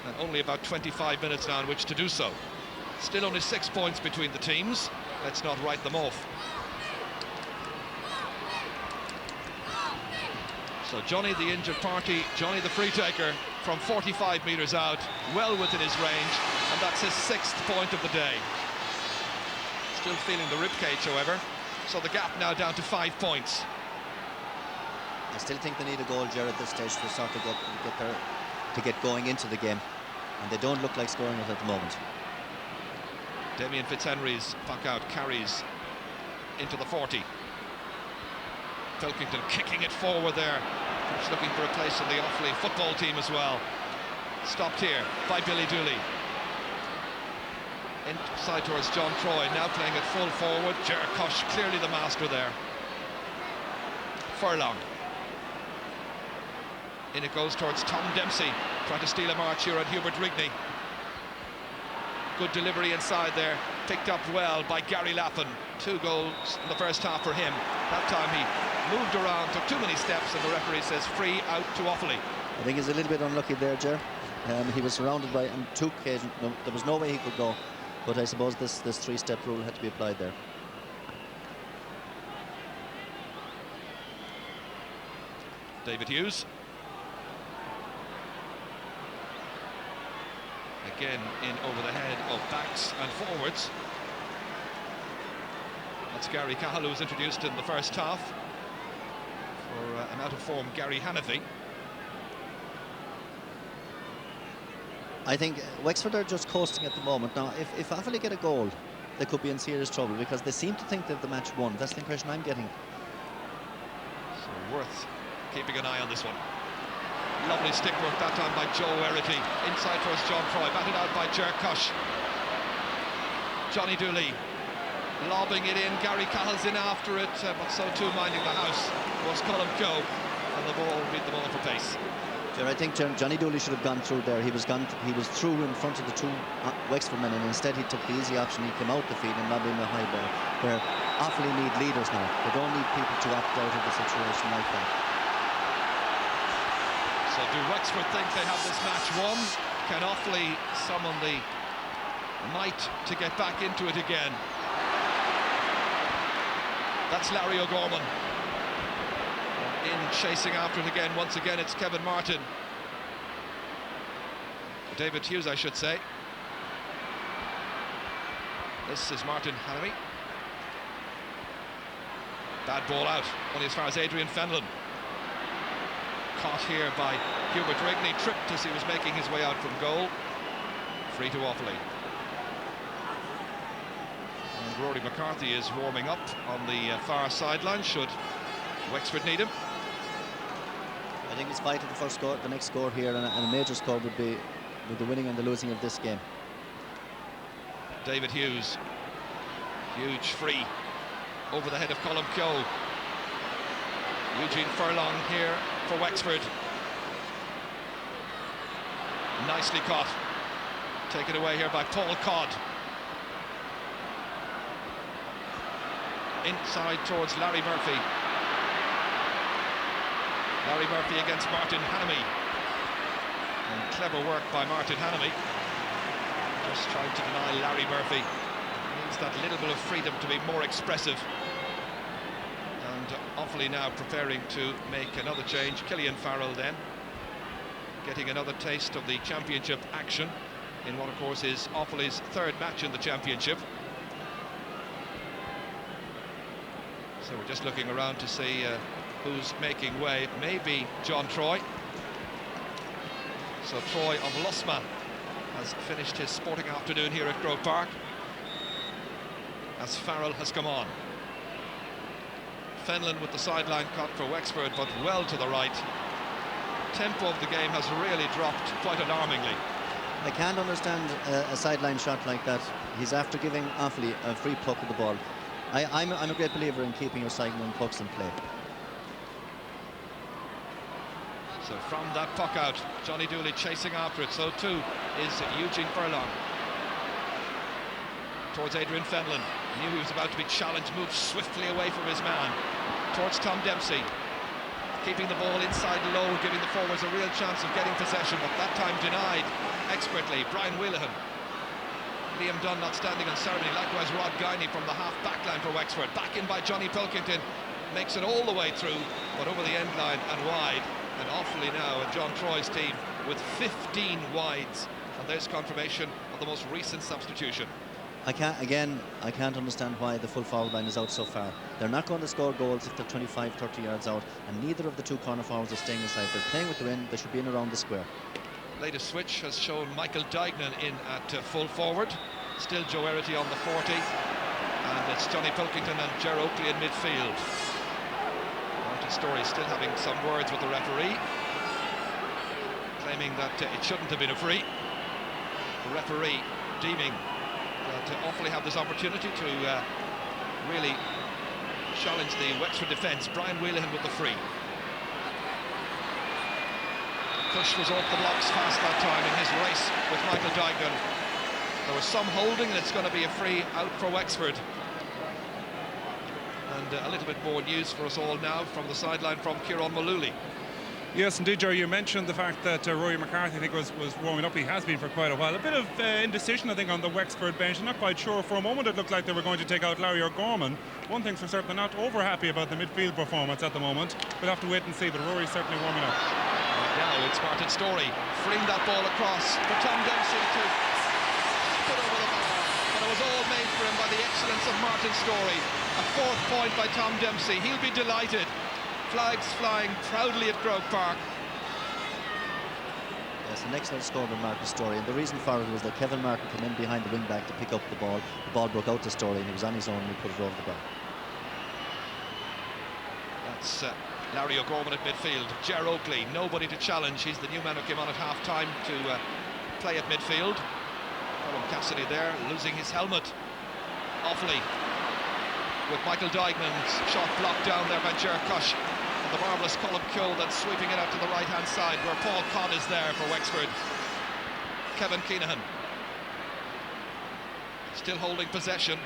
and only about 25 minutes now in which to do so. Still only 6 points between the teams. Let's not write them off. So Johnny, the injured party, Johnny the free taker, from 45 metres out, well within his range, and that's his 6th point of the day. Still feeling the ribcage, however, so the gap now down to 5 points. I still think they need a goal, Jared, at this stage to sort of get going into the game, and they don't look like scoring it at the moment. Damien Fitzhenry's puck out carries into the 40. Pilkington kicking it forward there. He's looking for a place in the Offaly football team as well. Stopped here by Billy Dooley. Inside towards John Troy, now playing it full forward. Ger Cush, clearly the master there. Furlong. In it goes towards Tom Dempsey, trying to steal a march here on Hubert Rigney. Good delivery inside there, picked up well by Gary Lappin. 2 goals in the first half for him. That time he moved around, took too many steps, and the referee says free out to Offaly. I think he's a little bit unlucky there, Ger. He was surrounded by, on 2 occasions, there was no way he could go, but I suppose this 3-step rule had to be applied there. David Hughes. Again in over the head of backs and forwards. That's Gary Cahill, who was introduced in the first half for an out-of-form Gary Hannafy. I think Wexford are just coasting at the moment. Now, if Offaly get a goal, they could be in serious trouble, because they seem to think that the match won. That's the impression I'm getting. So worth keeping an eye on this one. Lovely stick work that time by Joe Erity. Inside towards John Troy, batted out by Ger Cush. Johnny Dooley lobbing it in. Gary Cahill's in after it, but so too minding the house was Colm Keogh, and the ball beat them all for pace. I think Johnny Dooley should have gone through there. He was through in front of the 2 Wexford men, and instead he took the easy option. He came out the field and lobbed in a high ball, where Offaly need leaders now. They don't need people to opt out of the situation like that. So do Wexford think they have this match won? Can Offaly summon the might to get back into it again? That's Larry O'Gorman. In chasing after it again, once again it's Kevin Martin. David Hughes, I should say. This is Martin Hannamy. Bad ball out, only as far as Adrian Fenlon. Caught here by Hubert Rigney, tripped as he was making his way out from goal. Free to Offaly. And Rory McCarthy is warming up on the far sideline, should Wexford need him. I think it's vital the first score, the next score here, and a major score would be the winning and the losing of this game. David Hughes, huge free over the head of Colm Keogh. Eugene Furlong here for Wexford. Nicely caught. Taken away here by Paul Codd. Inside towards Larry Murphy. Larry Murphy against Martin Hannamy. And clever work by Martin Hannamy. Just trying to deny Larry Murphy. Needs that little bit of freedom to be more expressive. And Offaly now preparing to make another change. Killian Farrell then getting another taste of the championship action in what of course is Offaly's 3rd match in the championship. So we're just looking around to see who's making way. Maybe John Troy. So Troy of Lusma has finished his sporting afternoon here at Grove Park, as Farrell has come on. Fenlon with the sideline cut for Wexford, but well to the right. Tempo of the game has really dropped quite alarmingly. I can't understand a sideline shot like that. He's after giving Offaly a free puck of the ball. I'm a great believer in keeping your sideline pucks in play. So from that puck out, Johnny Dooley chasing after it. So too is Eugene Furlong. Towards Adrian Fenlon. Knew he was about to be challenged, moved swiftly away from his man. Towards Tom Dempsey. Keeping the ball inside low, giving the forwards a real chance of getting possession, but that time denied expertly. Brian Wheelahan. Liam Dunn not standing on ceremony. Likewise Rod Guiney from the half back line for Wexford. Back in by Johnny Pilkington. Makes it all the way through, but over the end line and wide. And Offaly now, and John Troy's team with 15 wides. And there's confirmation of the most recent substitution. I can't understand why the full forward line is out so far. They're not going to score goals if they're 25, 30 yards out, and neither of the two corner forwards are staying inside. They're playing with the wind. They should be in around the square. Latest switch has shown Michael Duignan in at full forward. Still Joe Erity on the 40, and it's Johnny Pilkington and Ger Oakley in midfield. Martin Storey still having some words with the referee, claiming that it shouldn't have been a free. The referee deeming that Offaly have this opportunity to really challenge the Wexford defence. Brian Wheelahan with the free. Cush was off the blocks fast that time in his race with Michael Duignan. There was some holding, and it's going to be a free out for Wexford. And a little bit more news for us all now from the sideline from Kieran Mullooly. Yes, indeed, Joe. You mentioned the fact that Rory McCarthy, I think, was warming up. He has been for quite a while. A bit of indecision, I think, on the Wexford bench. I'm not quite sure. For a moment, it looked like they were going to take out Larry O'Gorman. One thing's for certain, they're not over happy about the midfield performance at the moment. We'll have to wait and see, but Rory's certainly warming up. Right now, it's Martin Storey freeing that ball across for Tom Dempsey to put over the bar. But it was all made for him by the excellence of Martin Storey. A fourth point by Tom Dempsey. He'll be delighted. Flags flying proudly at Grove Park. Yes, an excellent score by Martin Storey, and the reason for it was that Kevin Martin came in behind the wing back to pick up the ball. The ball broke out to Storey, and he was on his own and he put it over the bar. That's Larry O'Gorman at midfield. Ger Oakley, nobody to challenge. He's the new man who came on at half-time to play at midfield. Colin Cassidy there, losing his helmet. Offaly with Michael Duignan's shot blocked down there by Ger Cush. And the marvellous Colm Cole that's sweeping it out to the right-hand side, where Paul Codd is there for Wexford. Kevin Keenahan still holding possession,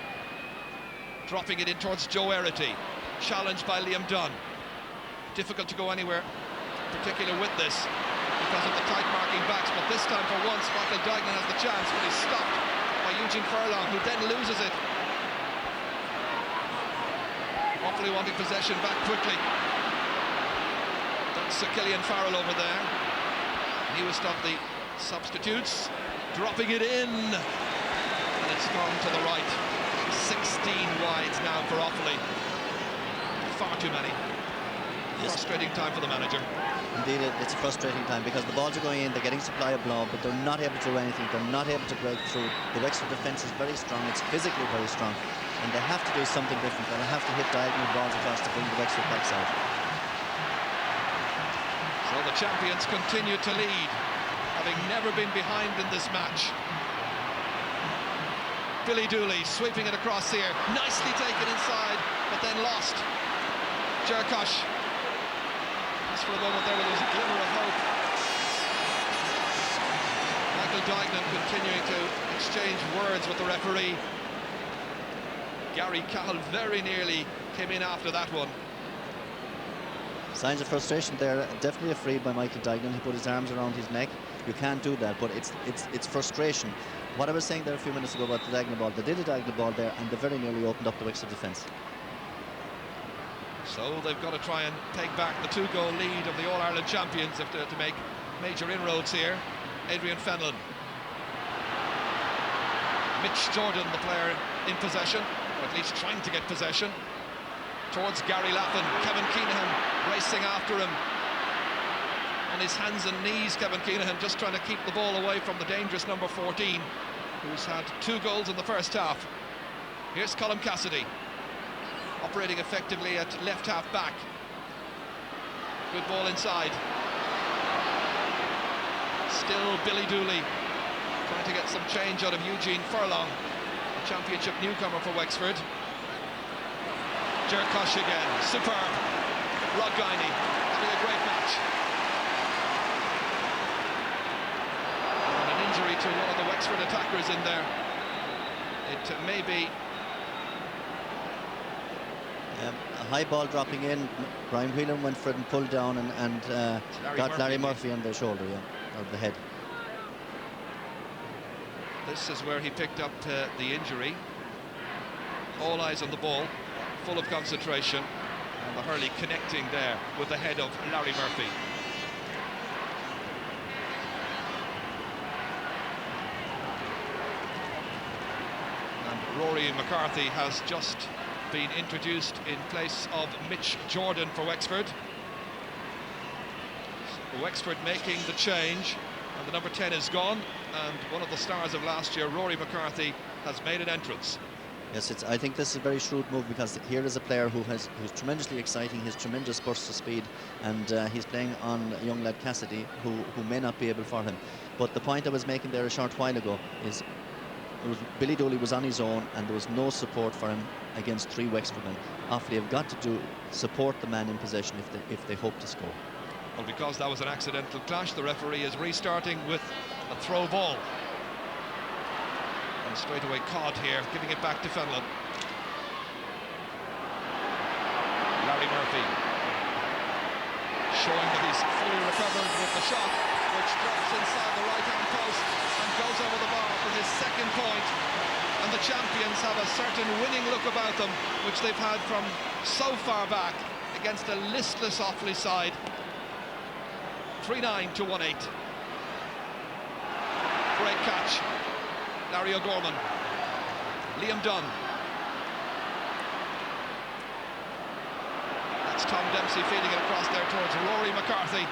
dropping it in towards Joe Erity. Challenged by Liam Dunn. Difficult to go anywhere particular with this because of the tight marking backs, but this time for once Michael Duignan has the chance, but he's stopped by Eugene Furlong, who then loses it. Offaly wanting possession back quickly. That's Killian Farrell over there. Newest of the substitutes, dropping it in, and it's gone to the right. 16 wides now for Offaly. Far too many. Yes. Frustrating time for the manager. Indeed, it's a frustrating time because the balls are going in, they're getting supply of blow, but they're not able to do anything. They're not able to break through. The Wexford defence is very strong. It's physically very strong, and they have to do something different. They'll have to hit diagonal balls across to bring the Wexford backs out. So the champions continue to lead, having never been behind in this match. Billy Dooley sweeping it across here, nicely taken inside, but then lost. Ger Cush. Just for a moment there, there was a glimmer of hope. Michael Duignan continuing to exchange words with the referee. Gary Cahill very nearly came in after that one. Signs of frustration there. Definitely a free by Michael Duignan. He put his arms around his neck. You can't do that, but it's frustration. What I was saying there a few minutes ago about the diagonal ball, they did a diagonal ball there, and they very nearly opened up the Wexford defence. So they've got to try and take back the 2-goal lead of the All-Ireland champions if they're to make major inroads here. Adrian Fenlon. Mitch Jordan, the player in possession, or at least trying to get possession. towards Gary Laffin. Kevin Keenahan racing after him. On his hands and knees, Kevin Keenahan, just trying to keep the ball away from the dangerous number 14, who's had 2 goals in the first half. Here's Colm Cassidy, operating effectively at left half back. Good ball inside. Still Billy Dooley trying to get some change out of Eugene Furlong, a championship newcomer for Wexford. Jerkosh again, superb. Rod Guiney, it's been a great match. And an injury to one of the Wexford attackers in there. It may be a high ball dropping in. Brian Whelan went for it and pulled down and got Larry Murphy on the shoulder, or the head. This is where he picked up the injury. All eyes on the ball, full of concentration, and the hurley connecting there with the head of Larry Murphy. And Rory McCarthy has just been introduced in place of Mitch Jordan for Wexford. So Wexford making the change, and the number 10 is gone, and one of the stars of last year, Rory McCarthy, has made an entrance. Yes, I think this is a very shrewd move, because here is a player who's tremendously exciting, his tremendous burst of speed, and he's playing on a young lad Cassidy, who may not be able for him. But the point I was making there a short while ago is Billy Dooley was on his own, and there was no support for him against 3 Wexford men. Offaly have got to support the man in possession if they hope to score. Well, because that was an accidental clash, the referee is restarting with a throw ball. And straight away Codd here, giving it back to Fenlon. Larry Murphy showing that he's fully recovered with the shot, which drops inside the right-hand post and goes over the bar for his second point. And the champions have a certain winning look about them, which they've had from so far back against a listless Offaly side. 3-9 to 1-8. Great catch. Larry O'Gorman. Liam Dunn. That's Tom Dempsey feeding it across there towards Rory McCarthy.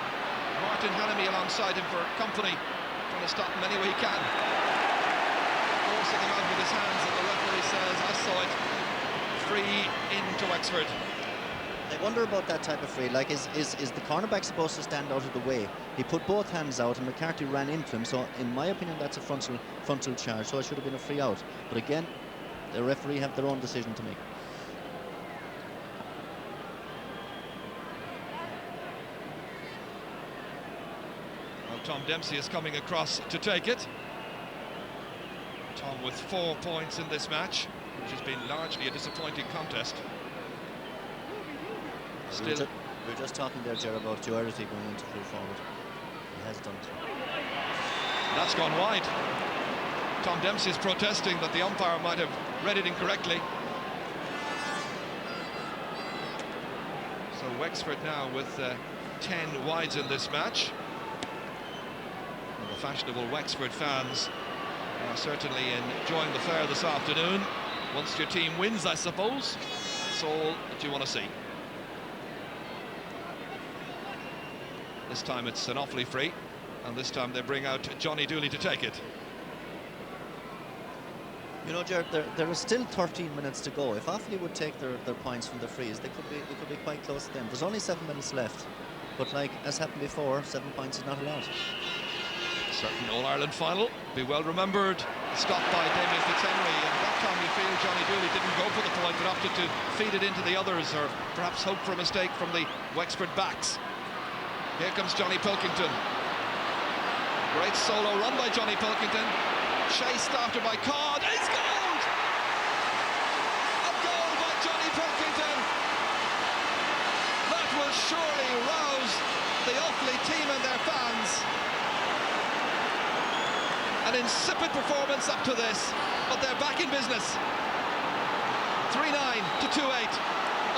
Martin Hannamy alongside him for company, trying to stop him any way he can. Forcing him out with his hands, and the referee says, I saw it. Free into Wexford. I wonder about that type of free. Like, is the cornerback supposed to stand out of the way? He put both hands out and McCarthy ran into him, so in my opinion that's a frontal charge, so it should have been a free out. But again, the referee have their own decision to make. Well, Tom Dempsey is coming across to take it. Tom with 4 points in this match, which has been largely a disappointing contest. Still, we're just talking there, Ger, about Doherty going into full forward. He has done so. That's gone wide. Tom Dempsey is protesting that the umpire might have read it incorrectly. So Wexford now with 10 wides in this match. And the fashionable Wexford fans are certainly enjoying the fair this afternoon. Once your team wins, I suppose, that's all that you want to see. This time it's an Offaly free, and this time they bring out Johnny Dooley to take it. You know, Jared, there are still 13 minutes to go. If Offaly would take their points from the frees, they could be quite close to them. There's only 7 minutes left, but like as happened before, 7 points is not a lot. Certain All-Ireland final, be well remembered, stopped by Damien Fitzhenry, and that time you feel Johnny Dooley didn't go for the point but opted to feed it into the others, or perhaps hope for a mistake from the Wexford backs. Here comes Johnny Pilkington. Great solo run by Johnny Pilkington, chased after by Codd. It's goal! A goal by Johnny Pilkington. That will surely rouse the Offaly team and their fans. An insipid performance up to this, but they're back in business. 3-9 to 2-8.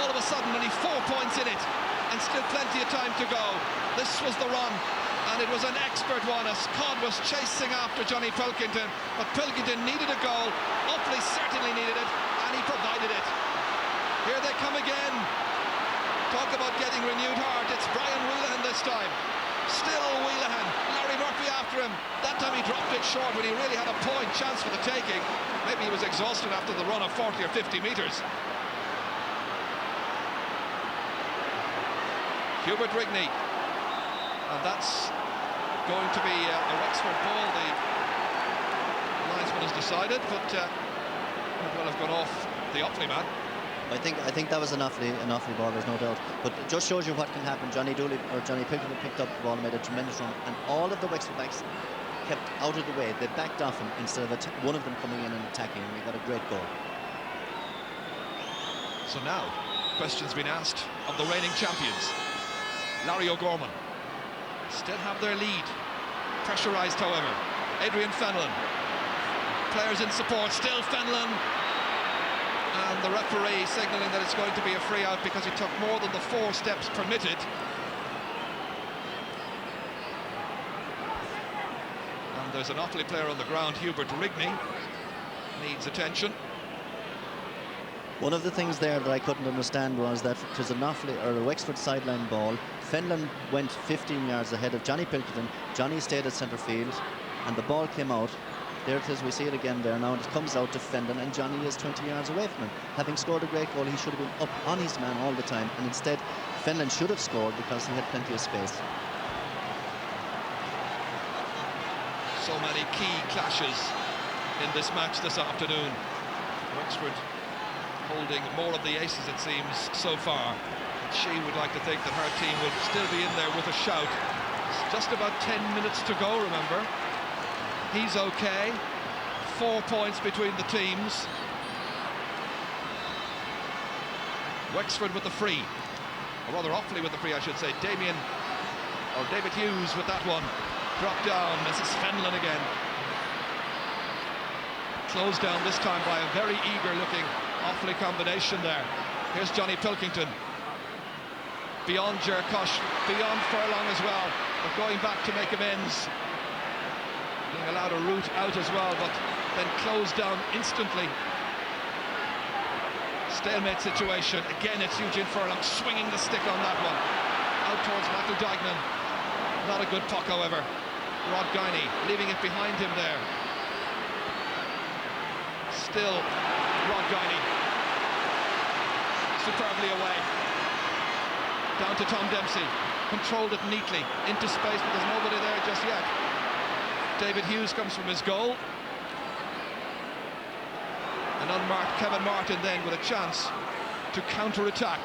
All of a sudden only 4 points in it, and still plenty of time to go. This was the run, and it was an expert one as Codd was chasing after Johnny Pilkington, but Pilkington needed a goal. Offaly certainly needed it, and he provided it. Here they come again. Talk about getting renewed heart. It's Brian Wheelahan this time. Still Wheelahan. Larry Murphy after him. That time he dropped it short when he really had a point chance for the taking. Maybe he was exhausted after the run of 40 or 50 metres. Hubert Rigney. And that's going to be a Wexford ball. The linesman has decided, but it will have gone off the Offaly man. I think that was an Offaly ball, there's no doubt. But it just shows you what can happen. Johnny Pilkington picked up the ball and made a tremendous run, and all of the Wexford backs kept out of the way. They backed off him instead of one of them coming in and attacking, and we got a great goal. So now, questions been asked of the reigning champions. Larry O'Gorman still have their lead. Pressurised, however. Adrian Fenlon. Players in support, still Fenlon. And the referee signalling that it's going to be a free out because he took more than the 4 steps permitted. And there's an Offaly player on the ground, Hubert Rigney. Needs attention. One of the things there that I couldn't understand was that it was an Offaly or a Wexford sideline ball. Fenlon went 15 yards ahead of Johnny Pilkington. Johnny stayed at centre field, and the ball came out. There it is, we see it again there now, and it comes out to Fenlon, and Johnny is 20 yards away from him. Having scored a great goal, he should have been up on his man all the time, and instead Fenlon should have scored because he had plenty of space. So many key clashes in this match this afternoon. Wexford holding more of the aces, it seems, so far. She would like to think that her team will still be in there with a shout. It's just about 10 minutes to go, remember. He's okay. 4 points between the teams. Wexford with the free. Or rather, Offaly with the free, I should say. David Hughes with that one. Dropped down. This is Fenlon again. Closed down this time by a very eager-looking Offaly combination there. Here's Johnny Pilkington. Beyond Jerkosh, beyond Furlong as well, but going back to make amends. Being allowed a route out as well, but then closed down instantly. Stalemate situation. Again, it's Eugene Furlong swinging the stick on that one. Out towards Michael Dignan. Not a good puck, however. Rod Guiney leaving it behind him there. Still Rod Guiney. Superbly away. Down to Tom Dempsey. Controlled it neatly into space, but there's nobody there just yet. David Hughes comes from his goal. An unmarked Kevin Martin then with a chance to counter-attack.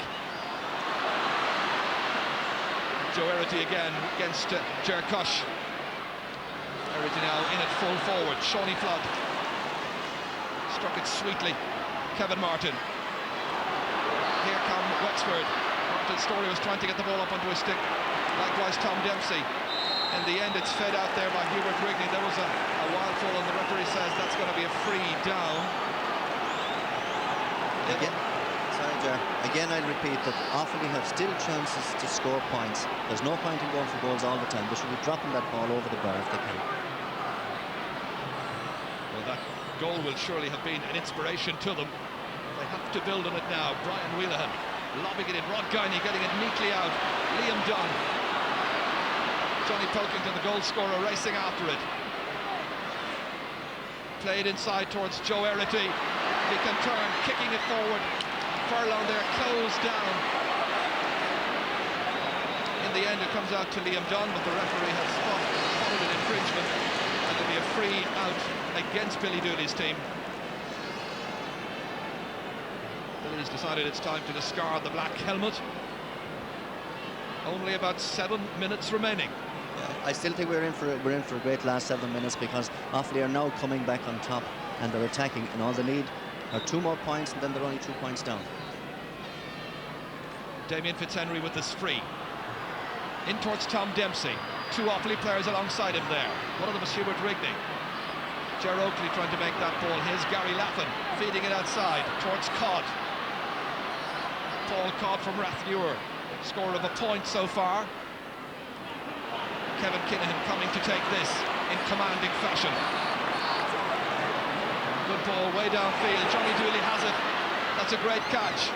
Joe Erity again against Jerkosh. Erity now in it full forward. Shawnee Flood struck it sweetly. Kevin Martin. Here come Wexford. Martin Story was trying to get the ball up onto his stick. Likewise Tom Dempsey. In the end, it's fed out there by Hubert Rigney. There was a wild fall, and the referee says that's going to be a free down. Again, sorry, Ger. Again, I'll repeat that Offaly have still chances to score points. There's no point in going for goals all the time. They should be dropping that ball over the bar if they can. Well, that goal will surely have been an inspiration to them. They have to build on it now. Brian Wheelahan lobbing it in. Rod Guiney getting it neatly out. Liam Dunn. Johnny Pilkington, the goal scorer, racing after it. Played inside towards Joe Erity. He can turn, kicking it forward. Furlong there, closed down. In the end, it comes out to Liam Dunn, but the referee has spotted an infringement, and it'll be a free out against Billy Dooley's team. Billy's decided it's time to discard the black helmet. Only about 7 minutes remaining. I still think we're in for a great last 7 minutes, because Offaly are now coming back on top and they're attacking, and all they need are 2 more points, and then they're only 2 points down. Damien Fitzhenry with this free. In towards Tom Dempsey. 2 Offaly players alongside him there. One of them is Hubert Rigney. Ger Oakley trying to make that ball. Here's Gary Laffin feeding it outside towards Codd. Paul Codd from Rathnewer. Score of a point so far. Kevin Kinahan coming to take this in commanding fashion. Good ball way downfield. Johnny Dooley has it. That's a great catch.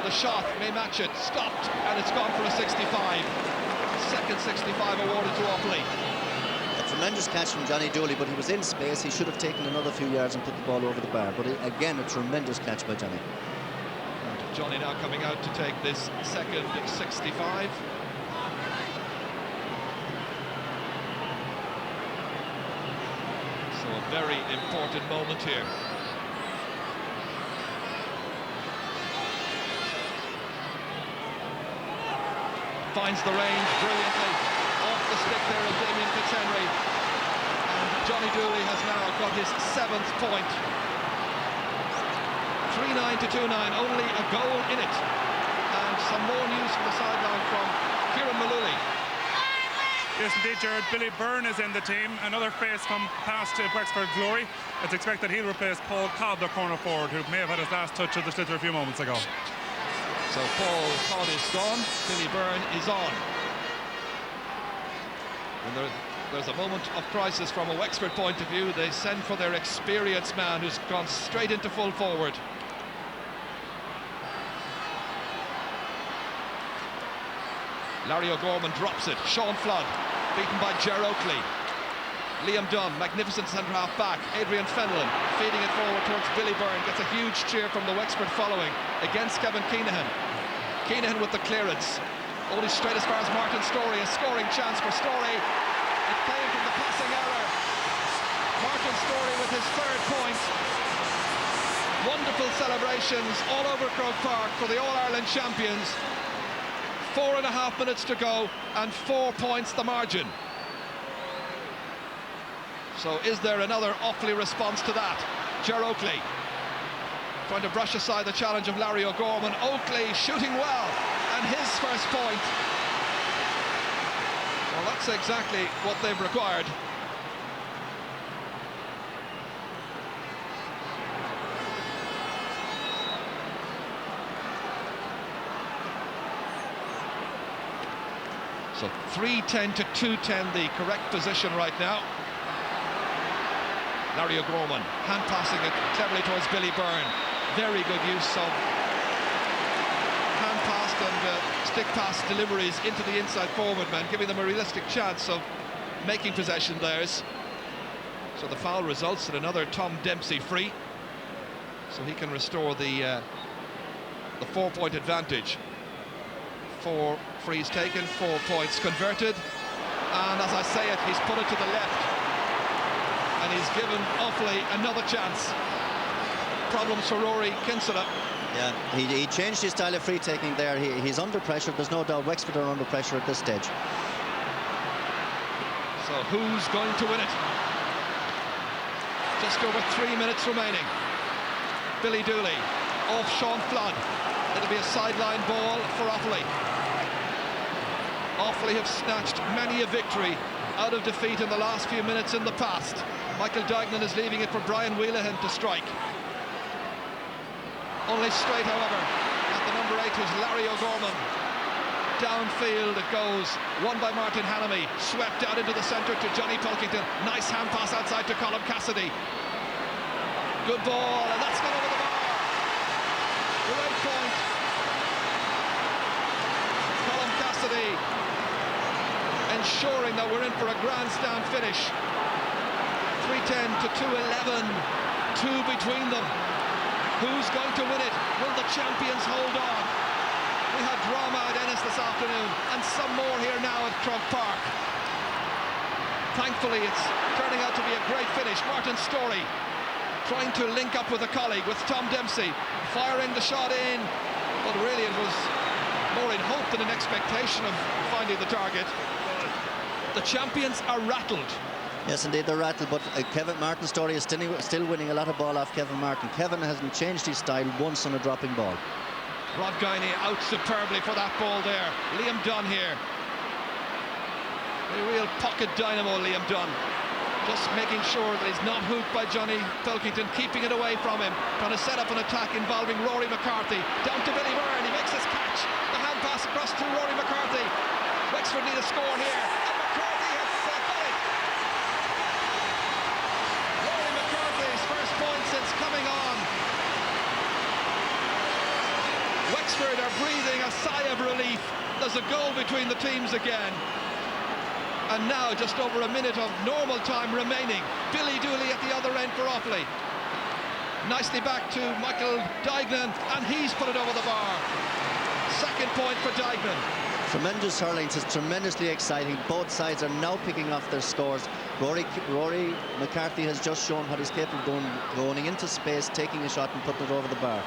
The shot may match it. Stopped, and it's gone for a 65. Second 65 awarded to Offaly. A tremendous catch from Johnny Dooley, but he was in space. He should have taken another few yards and put the ball over the bar. But again, a tremendous catch by Johnny. And Johnny now coming out to take this second 65. So a very important moment here. Finds the range brilliantly. Off the stick there of Damien Fitzhenry. And Johnny Dooley has now got his 7th point. 3-9 to 2-9, only a goal in it. And some more news from the sideline from Kieran Malooly. Yes, indeed, Jared. Billy Byrne is in the team. Another face from past Wexford glory. It's expected he'll replace Paul Cobb, the corner forward, who may have had his last touch of the sliotar a few moments ago. So Paul Cobb is gone, Billy Byrne is on. And there's a moment of crisis from a Wexford point of view. They send for their experienced man who's gone straight into full forward. Larry O'Gorman drops it. Sean Flood beaten by Ger Oakley. Liam Dunn, magnificent centre-half back. Adrian Fenlon feeding it forward towards Billy Byrne. Gets a huge cheer from the Wexford following against Kevin Keenahan. Keenahan with the clearance. Only straight as far as Martin Storey. A scoring chance for Storey. It came from the passing error. Martin Storey with his 3rd point. Wonderful celebrations all over Croke Park for the All-Ireland champions. 4.5 minutes to go and 4 points the margin. So is there another Offaly response to that? Ger Oakley trying to brush aside the challenge of Larry O'Gorman. Oakley shooting well, and his first point. Well, that's exactly what they've required. So 3-10 to 2-10, the correct position right now. Larry O'Gorman hand passing it cleverly towards Billy Byrne. Very good use of hand passed and stick pass deliveries into the inside forward man, giving them a realistic chance of making possession theirs. So the foul results in another Tom Dempsey free. So he can restore the 4-point advantage. 4 frees taken, 4 points converted, and as I say it, he's put it to the left, and he's given Offaly another chance. Problems for Rory Kinsella. Yeah, he changed his style of free taking there. He's under pressure. There's no doubt Wexford are under pressure at this stage. So who's going to win it? Just over 3 minutes remaining. Billy Dooley off Sean Flood. It'll be a sideline ball for Offaly. Offaly have snatched many a victory out of defeat in the last few minutes in the past. Michael Duignan is leaving it for Brian Wheelahan to strike. Only straight, however, at the number 8 who's Larry O'Gorman. Downfield it goes, won by Martin Hannamy, swept out into the centre to Johnny Pilkington. Nice hand pass outside to Colm Cassidy. Good ball, and that's gone over the bar. Great point. Colm Cassidy ensuring that we're in for a grandstand finish. 3-10 to 2-11, 2 between them. Who's going to win it? Will the champions hold on? We had drama at Ennis this afternoon, and some more here now at Croke Park. Thankfully, it's turning out to be a great finish. Martin Storey trying to link up with a colleague, with Tom Dempsey, firing the shot in, but really it was more in hope than an expectation of finding the target. The champions are rattled. Yes, indeed, they're rattled, but Martin Storey is still winning a lot of ball off Kevin Martin. Kevin hasn't changed his style once on a dropping ball. Rod Guiney out superbly for that ball there. Liam Dunn here. A real pocket dynamo, Liam Dunn. Just making sure that he's not hooked by Johnny Pilkington, keeping it away from him, trying to set up an attack involving Rory McCarthy. Down to Billy Byrne, he makes his catch. The hand pass across to Rory McCarthy. Wexford need a score here, and McCarthy has got it. Rory McCarthy's first point since coming on. Wexford are breathing a sigh of relief. There's a goal between the teams again. And now just over a minute of normal time remaining. Billy Dooley at the other end for Offaly. Nicely back to Michael Duignan, and he's put it over the bar. Second point for Duignan. Tremendous hurling, it's tremendously exciting. Both sides are now picking off their scores. Rory McCarthy has just shown what he's capable of going into space, taking a shot and putting it over the bar.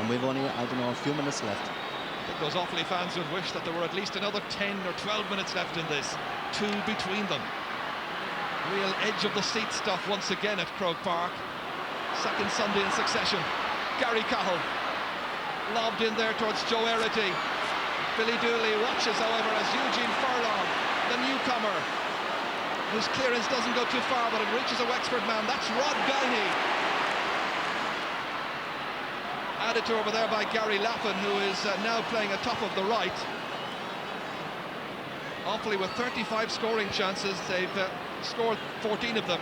And we've only, I don't know, a few minutes left. I think those Offaly fans would wish that there were at least another 10 or 12 minutes left in this. Two between them. Real edge of the seat stuff once again at Croke Park. Second Sunday in succession. Gary Cahill lobbed in there towards Joe Erity. Billy Dooley watches, however, as Eugene Furlong, the newcomer, whose clearance doesn't go too far, but it reaches a Wexford man. That's Rod Guiney. Added to over there by Gary Laffin, who is now playing atop of the right. Offaly with 35 scoring chances. They've scored 14 of them.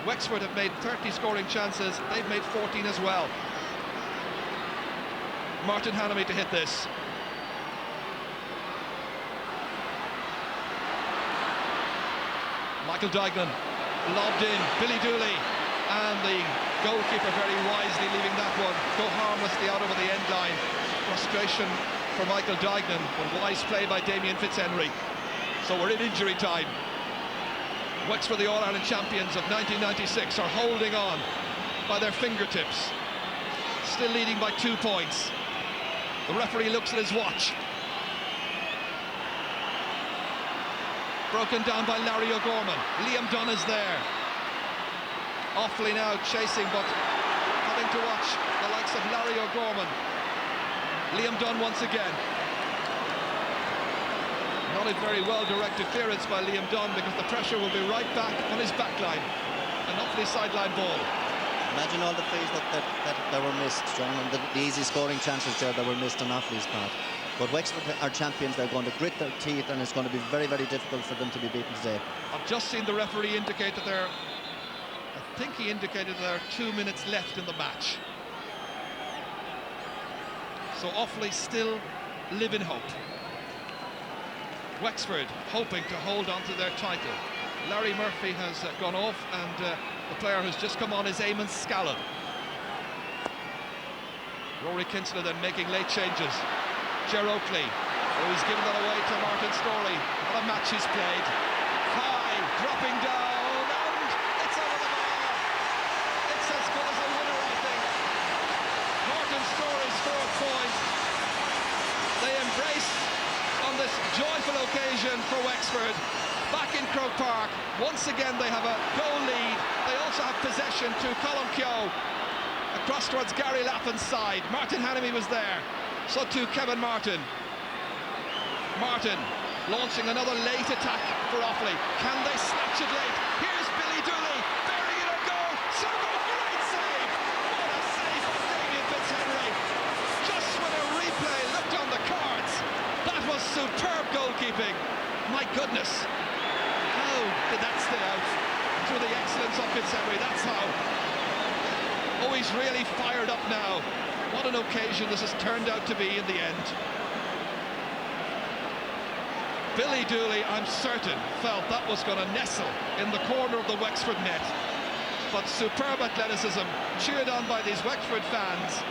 Wexford have made 30 scoring chances. They've made 14 as well. Martin Hannamy to hit this. Michael Duignan lobbed in. Billy Dooley, and the goalkeeper very wisely leaving that one go harmlessly out over the end line. Frustration for Michael Duignan, but wise play by Damien Fitzhenry. So we're in injury time. Wexford, the All-Ireland champions of 1996, are holding on by their fingertips. Still leading by 2 points. The referee looks at his watch. Broken down by Larry O'Gorman. Liam Dunn is there. Offaly now chasing, but having to watch the likes of Larry O'Gorman. Liam Dunn once again. Not a very well-directed clearance by Liam Dunn, because the pressure will be right back on his backline. An Offaly sideline ball. Imagine all the plays that were missed, John, and the easy scoring chances there that were missed on Offaly's part. But Wexford are champions. They're going to grit their teeth, and it's going to be very, very difficult for them to be beaten today. I've just seen the referee indicate that I think he indicated there are 2 minutes left in the match. So Offaly still live in hope. Wexford hoping to hold on to their title. Larry Murphy has gone off, and the player who's just come on is Eamon Scallon. Rory Kinsler then making late changes. Ger Oakley, he's given that away to Martin Storey. What a match he's played. High, dropping down, and it's over the bar. It's as good as a winner, I think. Martin Storey's fourth point. They embrace on this joyful occasion for Wexford. Back in Croke Park, once again they have a goal lead. They also have possession to Colm Keogh. Across towards Gary Laffin's side. Martin Hannamy was there. So too Kevin Martin. Martin launching another late attack for Offaly. Can they snatch it late? Here's Billy Dooley, burying it on goal. Servo, great save! What a save from Damien Fitzhenry. Just when a replay looked on the cards, that was superb goalkeeping. My goodness, how did that stay out? Through the excellence of Fitzhenry, that's how. Oh, he's really fired up now. What an occasion this has turned out to be in the end. Billy Dooley, I'm certain, felt that was going to nestle in the corner of the Wexford net. But superb athleticism, cheered on by these Wexford fans.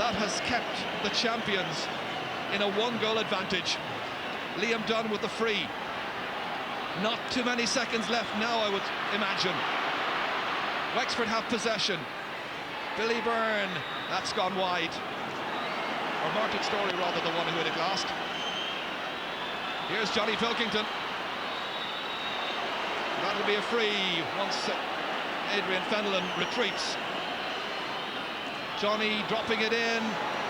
That has kept the champions in a one-goal advantage. Liam Dunn with the free. Not too many seconds left now, I would imagine. Wexford have possession. Billy Byrne, that's gone wide. Or Martin Storey, rather, the one who hit it last. Here's Johnny Pilkington. That'll be a free once Adrian Fenelon retreats. Johnny dropping it in.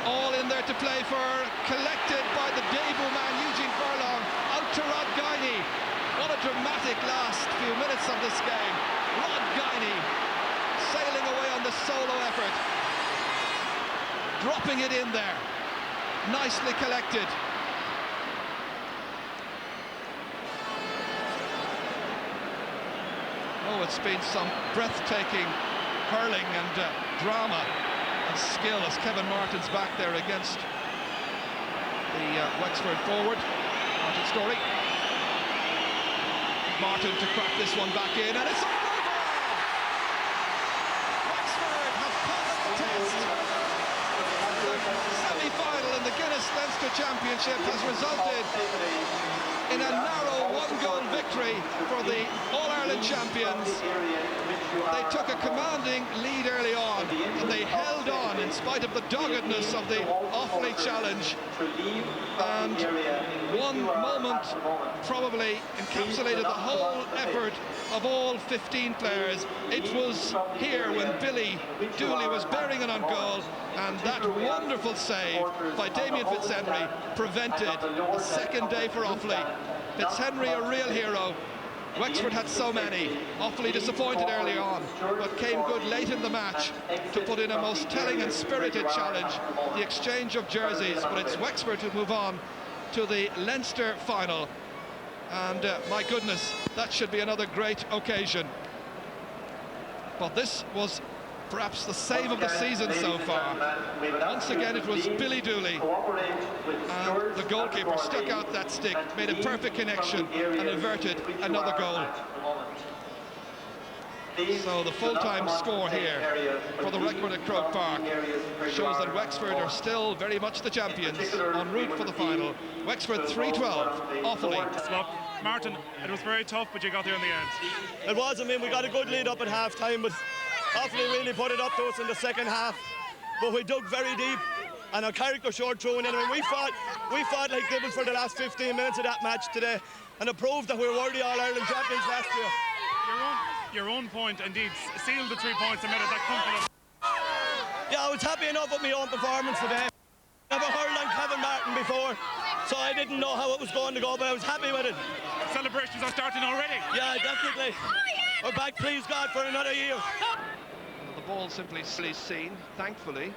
All in there to play for. Collected by the debut man, Eugene Furlong. Out to Rod Guiney. What a dramatic last few minutes of this game. Rod Guiney sailing away on the solo effort, dropping it in there, nicely collected. Oh, it's been some breathtaking hurling and drama and skill as Kevin Martin's back there against the Wexford forward, Martin Storey. Martin to crack this one back in, and it's all over! Wexford have passed the test. The semi-final in the Guinness Leinster Championship has resulted in a narrow one-goal victory for the All-Ireland champions. They took a commanding lead early on, and they held on in spite of the doggedness of the Offaly challenge. And one moment probably encapsulated the whole effort of all 15 players. It was here when Billy Dooley was bearing it on goal, and that wonderful save by Damien Fitzhenry prevented a second day for Offaly. Fitzhenry, a real hero. Wexford had so many. Offaly disappointed early on, but came good late in the match to put in a most telling and spirited challenge, the exchange of jerseys. But it's Wexford who move on to the Leinster final. And my goodness, that should be another great occasion. But this was perhaps the save of the season so far. Once again, it was Billy Dooley, and the goalkeeper stuck out that stick, made a perfect connection and averted another goal. So the full-time score here for the record at Croke Park shows that Wexford are still very much the champions, en route for the final. Wexford 3-12, Offaly. Look, Martin, it was very tough, but you got there in the end. It was. I mean, we got a good lead up at half-time, but Offaly really put it up to us in the second half. But we dug very deep, and our character showed through. And we fought like devils for the last 15 minutes of that match today, and it proved that we were worthy All-Ireland champions last year. Your own point, indeed, sealed the 3 points and made it that comfortable. Yeah, I was happy enough with my own performance today. I've never hurled on Kevin Martin before, so I didn't know how it was going to go, but I was happy with it. Celebrations are starting already. Yeah, definitely. We're back, please God, for another year. The ball simply seen, thankfully,